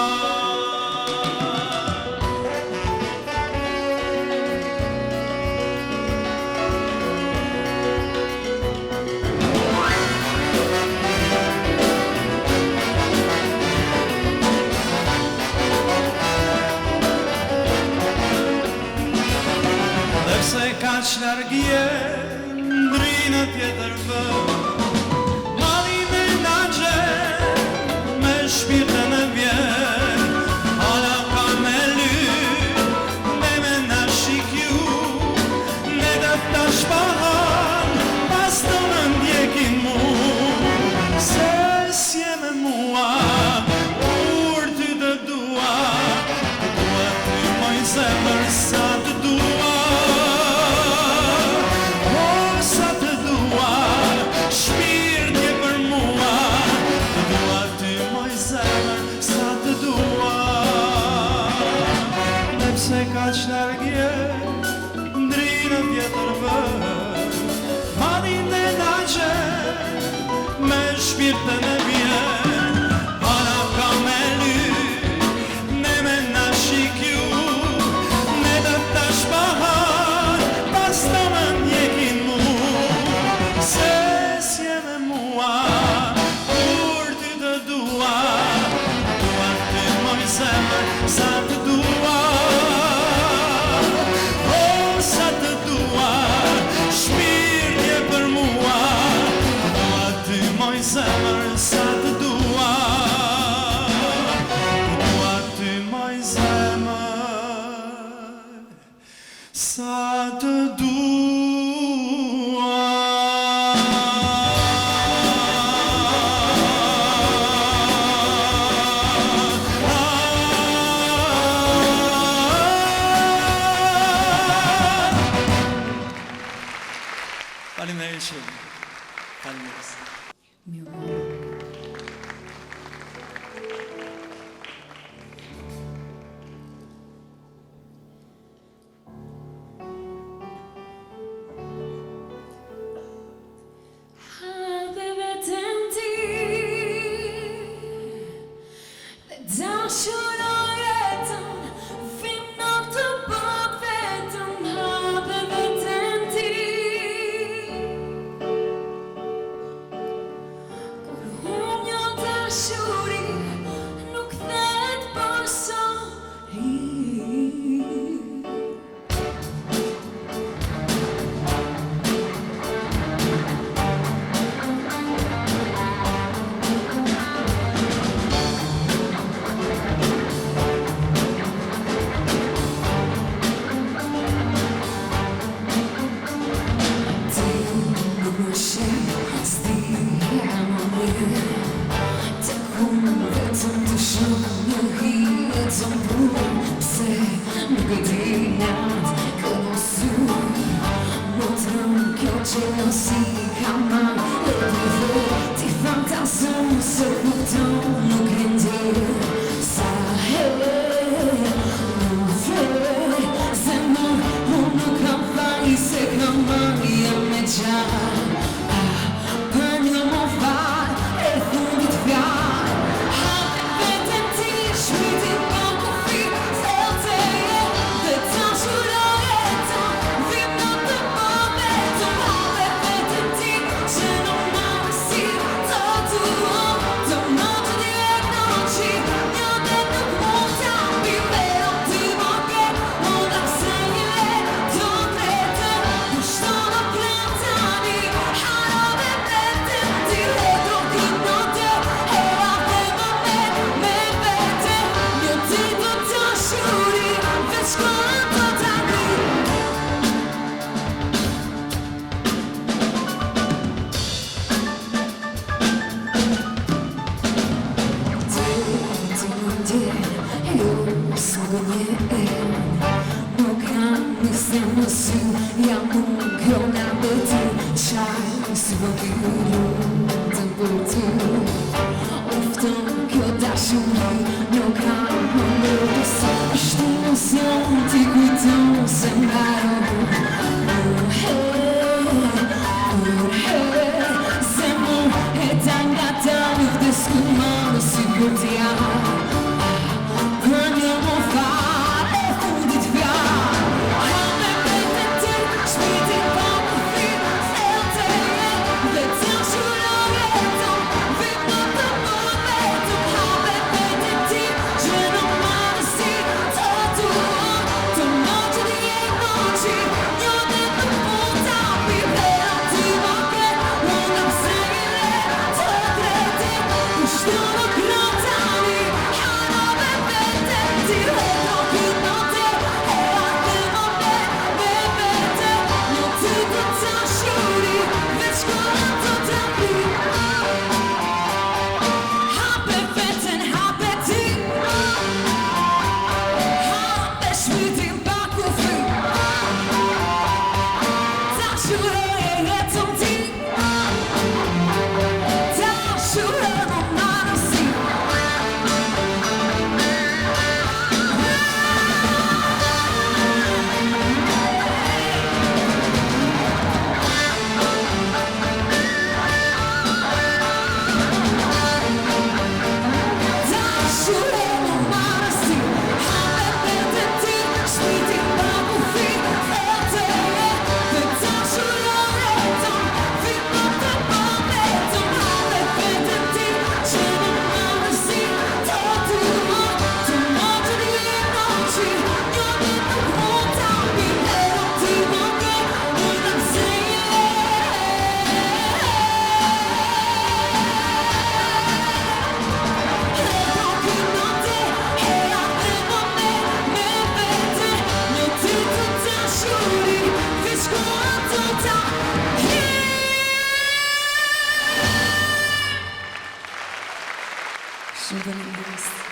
G: Ka që largje, ndrinë tjetër vë Mali me nagje, me shpirtën e vjen Hala ka me lyr, me na shikju Ne dhe ta shpahan, pas të më ndjekin mu Se s'je me mua, kur ty të dua Dua ty moj zemër, sa të dua Se ka që largje, ndrinë vjetër shqipe me vjen Para ka me ly Ne me na shikju Ne dhe tash bahar Pas të me mjekin mu Se s'je me mua Kur ty të dua Dua ty moj zemër Sa të dua O sa të dua Shpirtje për mua Dua ty moj zemër Sa të dua Dua ty moj zemër Sa të dua Faleminderit shumë. Faleminderit.
A: Hajde vetëm ti Dhe dashuroj jetën Vim në të bot vetëm Hajde vetëm ti Kur unë një dashuri Nuk thet përsëri Ti fantazon se kupton nuk rëndir Sa zemër unë nuk kam faj se kam marrja me gjarë Për një më farë e fundit fjarë Hajde vetëm ti shpirtin pa kufi Thelte dhe ta shuroj jetën Vim në të momentum Hajde vetëm ti që nuk marrë si të duam Të më të djerë noqi Një dhe nuk mund të ambi Vero ti më ke Mund apse një le të tretën Kushto në plan tani Harave vetëm ti Letro këtë në të Hera dhe moment me vetëm Një ditë të shuri Veç kërë të tani Nuk kam nisë më sy Jam unë kjo nga bëti Qaj si vëlliru të bëti Uftën kjo dashuri Nuk kam më lërësi Ishte emocion ti kujton se mbaro Zemër e ta nga ta Nuk dhe s'kumanë si përtja Për një më farë e fundit fjarë Hajde vetëm ti, shpirtin pa kufi Thelte dhe ta shuroj jetën Vim në të momentum Hajde vetëm ti që nuk marrë si të duam Të më që djerë noqi Një dhe nuk mund të ambi Vera ti më ke Mund apse një le të tretën Kushto në kërë tani
C: Shumë faleminderit.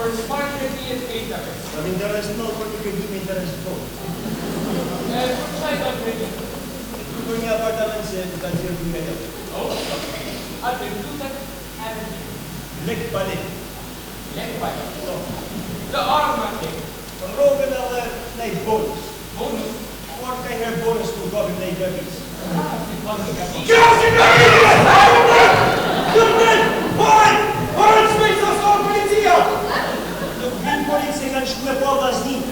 F: Për çfarë kredi e këta?
K: Për interes të për një kredi me interes të
F: Për çfarë ka kredi?
K: Për një apartament se të ka qërë 2 metrë.
F: Atë duhet edhe
K: Lek pa lek.
F: Lek pa lek. Të arma lek.
K: Për rogën edhe nej bonus.
F: Bonus?
K: Por ka herë bonus kur gabim nej gabis. Policia kanë shku me pa vaznin.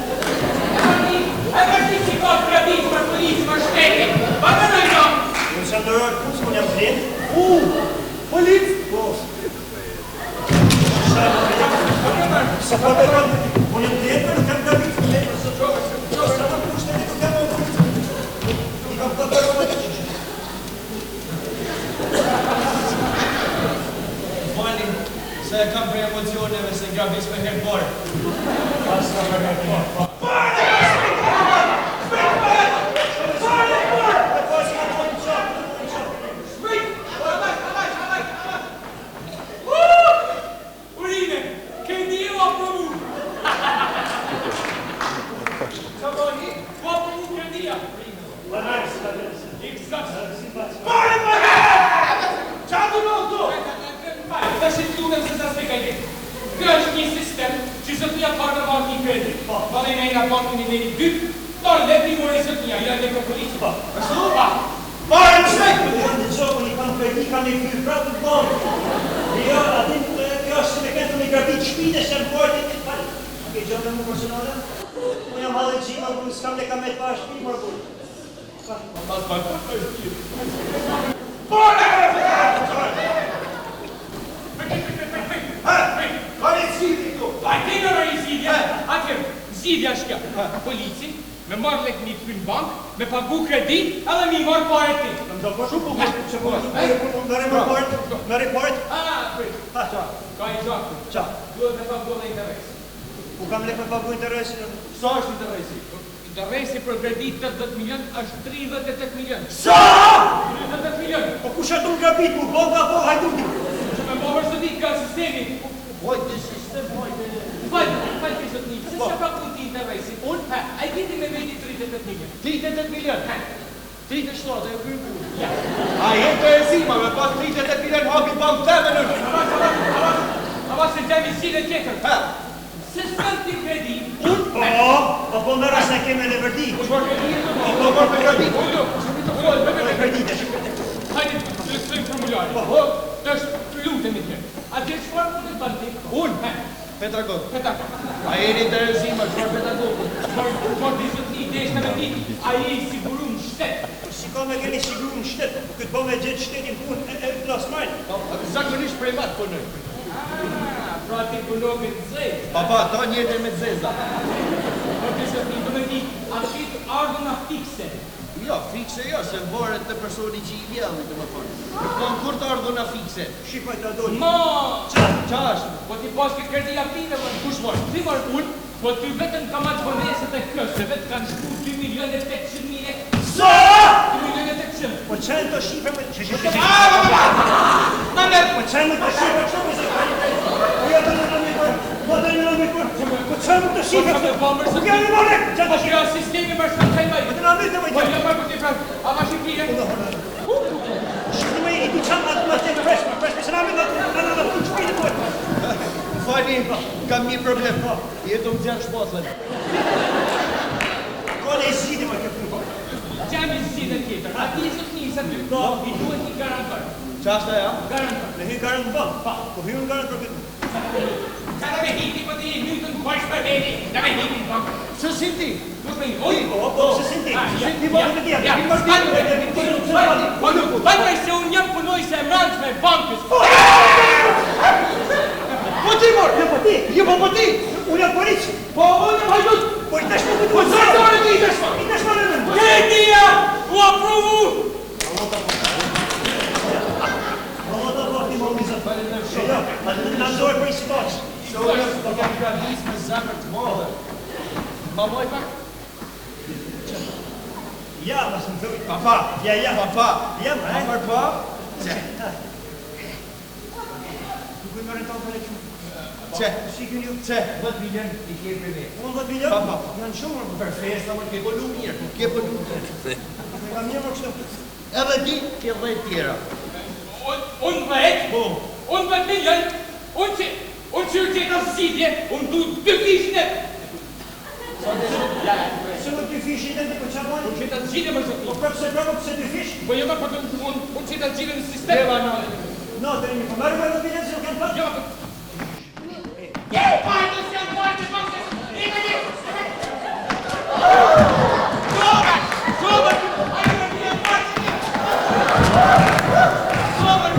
F: E vazhni që ka grabit për policë për shtetin. Pa të në jam.
K: Unë që ndërër kusë unë jam flenë.
F: Policë?
K: Po. Sa pa të rëndë, unë jam flenë për në kam grabit. Sa pa të shtetin për kam rëndë. I kam pa të rëndë.
D: Mali, se e kam për emocioneve se grabis me herë borë.
K: Pas ka për herë borë.
F: Zidja shkja, polici, me marrë lek një të bank, me pagu kredit, edhe mi marrë pare ti.
K: Me report?
F: Ka i gjakë. Duhet me pagu dhe interes.
K: U kam lek me pagu interes?
F: Sa është interesi? Interesi për kredit 80 milion është 38 milion.
K: Sa?
F: 38 milion.
K: Po ku shetu në grabit, mu bonga po hajdu ti.
F: Që me po vërshë dit ka sistemi.
K: Vojt, të sistem, vojt.
F: Fajt kështë të një, se që pra ku ti interesi? Unë, a i giti me vejti 38 milion. 38 milion? 37, e u kërë kurë.
D: A jetë të ezima, me pas 38 milion hapit bank të me nërë.
F: A va se gjemi si dhe tjetër. Se s'kën ti kredi, unë...
K: Po më rrës në keme në vërdi.
F: U shvar kredi e të
K: Po mërë me kredi.
F: Me kredi të hajde, të lësëtojmë formulari. Të është lutëm i të. A të shfar më të bërdi? Unë,
D: Pedagog.
F: A jeni interesima, shfar pedagog. Shfar disët një ide ishte me ti, a jeni siguru në shtetë.
K: Si ka me keni siguru në shtetë, këtë po me gjithë shtetin punë e plasmajnë.
D: Zakonisht prej matë punoj.
F: Pra ti punoj me të zezë.
D: Papa, ta njete me të zeza.
F: Por disët një, do me ti, a të kitë ardhuna fikse.
D: Jo, fikse jo, se varet të personi që i vjellë, të më thonë. Kërkon kur të ardhuna fikse.
K: Shqipaj të adoni.
F: Ma!
D: Qa është?
F: Po ti pas këtë kërdi apine, kush marë? Ti marë unë, po ti vetën ka maqë vërneset e kjo, se vetë kanë shku 2.800.000 e...
K: Sa?
F: 2.800.000.
K: Po qenë të shqipe me... Po qenë të shqipe shumë, se ka... Po jetë në në kur, po të në në kur, po qenë të shqipe... Po kjeni më rek, qenë të shqipe...
F: Sistemi më shkanë kaj
K: Po të në në në
F: Po një për këtë i prasë, a ma shqipire?
K: Shqime i du qanë atë më të presh, se në në të shpine të
D: Fani, kam një problem. Jetu më gjanë shpasën.
K: Kone i zhidi më këtë në
F: Gjami zhidi tjetër, a ti sot një se ty, i duhet një garantor.
D: Qashta ja?
F: Garantor.
K: Me hy garant në bank, po hy në garant për këtë.
F: Qa da me hiti për ti, mytën bëjsh për veti, da me hiti në bank.
D: Së si ti?
K: Po, se sinti. Sinti më të tjera.
F: Bëjnë se unë jam punoj se mranç me bankës.
K: Po ti mor! Jo po ti! Unë jam polici!
F: Po unë
K: Në ndorë për i sipaç.
E: Shoja po kam gradis me zemër të madhe. Ma moj pak?
K: Ja, mas më thëmi.
E: Papa.
K: Ja.
E: Papa.
K: Ja,
E: Ma mërë pa?
K: Që? Nuk e mërën tonë për e që.
E: Që?
K: Shikën ju?
E: Që? 10 milion i kjerë për me.
K: 10 milion?
E: Papa.
K: Janë shumë,
E: Për festa, më ke polu mirë, po ke polu mirë.
K: Me ka mirë më kështë.
E: Edhe ti, ke 10 tjera.
F: Unë 10 milion, unë qërë qëta zgjidhje, unë du 2 fishne.
K: Se më 2 fish i të për që bani?
F: Unë qëta zgjidhje më zgjidhje.
K: Po përse 2 fish?
F: Po jo më për unë qëta zgjidhje në sistem.
K: No, të rinjë, po mërë me 10 milion se nuk kanë për?
F: Jo, pajtës janë pajtës, pajtës, ime një! Sobër! Ajme një pajtës një! Sobër!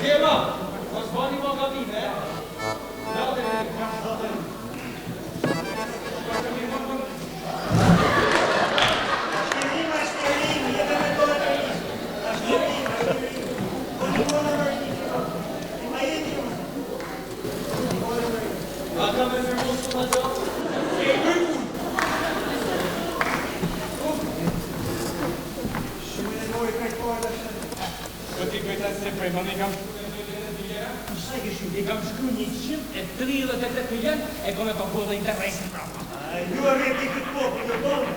F: Djema, mos bani më gabime, I kam shkru 138 milion, e kome pa bodhe interesin prapa.
K: Ju e rrëti këtë popë, në tonë.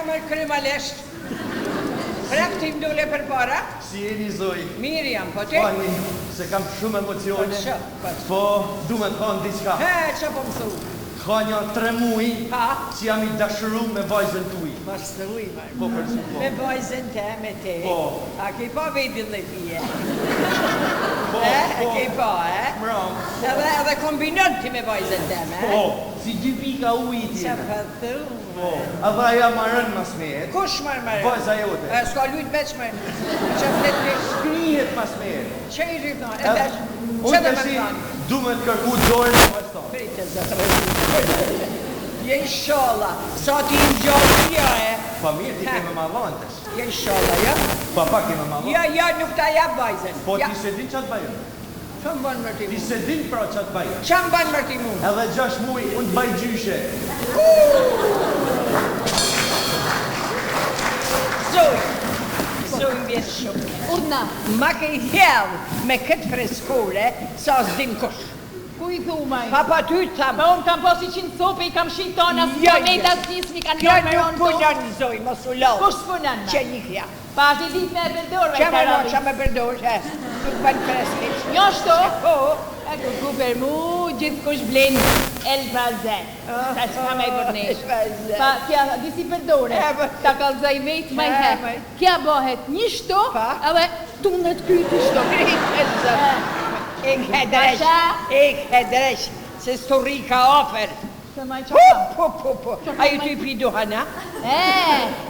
M: më krymalisht. Prakti më dole për para?
D: Si jeni zoj?
M: Mirë jam, po ti?
D: Fani, se kam shumë emocione. Po, du me thonë diçka.
M: He, që po më thu?
D: Ka një 3 muj që jam I dashuru me vajzën tuj.
M: Ma shtruj, ma.
D: Po, për shumë.
M: Me vajzën te, me te.
D: Po.
M: A ki pa vedin dhe pije?
D: Po,
M: A ki pa,
D: Mram.
M: Edhe kombinat ti me vajzën te, me?
D: Po, si 2 pika uj ti.
M: Qa pa thu?
D: Po, edhe aja marrën mas mehet.
M: Kush marrën?
D: Vajza jote.
M: S'ka lujt veç me. Qa flet me?
D: Shkrihet mas mehet.
M: Që I rritën?
D: Unë të shi, du me të kërku dorën e vajzëton.
M: Prite, zëtërë. Je inshallah, sa ti në gjallësia
D: Pa mirë, ti keme ma vantesh.
M: Je inshallah, ja?
D: Pa keme ma vantesh.
M: Ja, nuk ta jap vajzën.
D: Po ti se din qatë bajën?
M: Qa më banë mërti mu?
D: Ti se din pra qatë bajën?
M: Qa më banë mërti mu?
D: Edhe 6 muj, unë të baj gjyshe.
M: Zoj vjetë shumë.
I: Urna.
M: Ma ke I thjellë me këtë freskore, sa s'dim kush.
I: Ku I thumaj?
M: Pa ty të thamë.
I: Pa unë kam posi 100 thope, I kam shitona, s'poneta s'nismi kanë
M: Kjo nuk punon zoj, mos u lohë.
I: Kush punon me?
M: Që një kja.
I: Pa është I dit me e përdorë,
M: Qa me përdorë, që nuk banë freskit.
I: Jo shto?
M: Po.
I: E ku për mu, gjithë kush blenë El Bazen. Ta që ka me I përnesh. Pa, kja, disi përdore, ta kalzaj vetë me I he. Kja bëhet një shto, edhe tunët kryti shto.
M: Ik hedresh, se stori ka ofer.
I: Se ma I qaka?
M: Po. A ju ty pi duhana?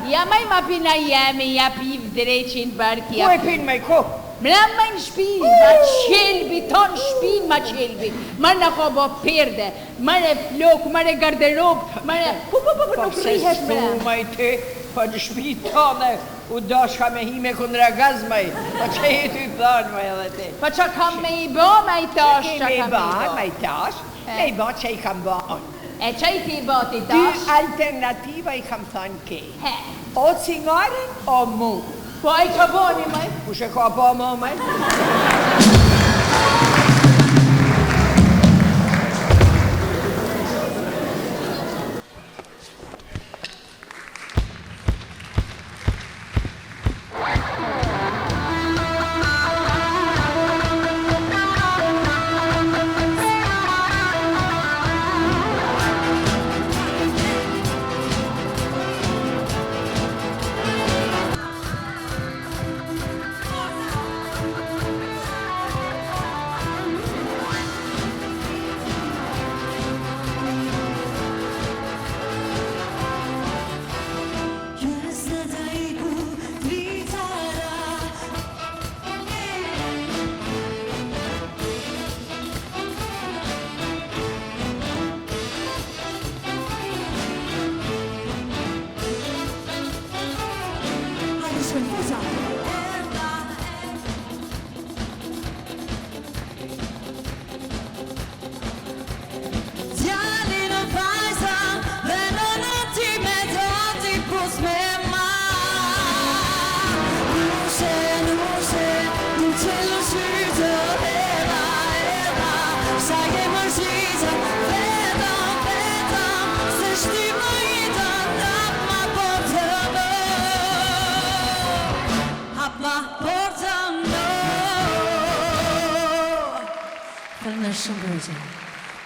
I: Ja maj ma pina jemi, ja pi vdreqin barkja.
M: Ku e pin me ku?
I: Mram ma në shpi, ma qelbi, ton shpin ma qelbi. Marë në ko bo perde, marë e flok, marë e garderob, marë e... Po, nuk rihet mram.
M: Po se ti, po në shpi tonë, u dashka me hi me kundra gazmaj. Po që I ty thonë, ma edhe ti.
I: Po që kam me I bo, ma I tash që kam me I bo.
M: Me I tash, me I bo që I kam bo.
I: E që I ti bo ti tash?
M: Dy alternativa I kam thonë ke. O cigaren, o mu.
I: Po a I ka bo një maj?
M: Kush e ka bo mu, maj?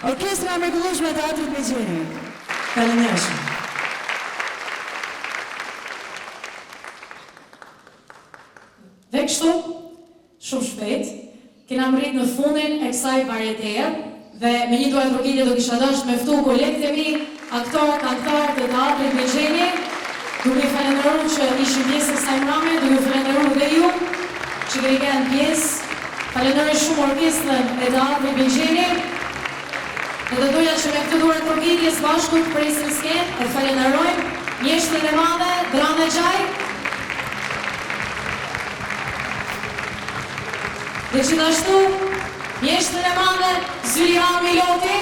C: Orkestra mrekullueshme e Teatrit Megjeri. Faleminderit.
N: Dhe kështu, shumë shpejt, kena mrit në fundin e kësaj varieteje dhe me një duhet rrugitje do kisha dashur me ftu kolegët e mi, aktorë, këngëtarë të Teatrit Megjeri, duke I falenderuar që ishin pjesë e kësaj programe, duke ju falenderuar dhe ju që keni qenë pjesë. Falenderoj shumë orkestrën e Teatrit Megjeri. Dhe të doja që me këtë duhet rrugitjes bashku të presin skenë, e falenderojmë mjeshtrin e madhe, Dranë Xhaj. Dhe gjithashtu, mjeshtrin e madhe, Zyria Miloti.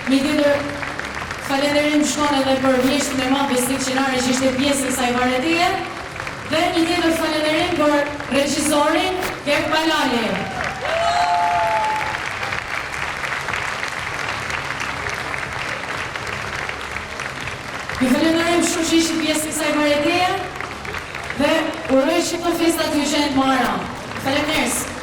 N: Mi tjetër falenderim shkon edhe për mjeshtrin e madhe Besnik Qenari që ishte pjesë e kësaj varetije. Dhe një tjetër falenderim për regjisorin Gert Balali. shumë që ishit pjesë të kësaj varieteje dhe uroj që këto festa të qenë më ara. Faleminderit.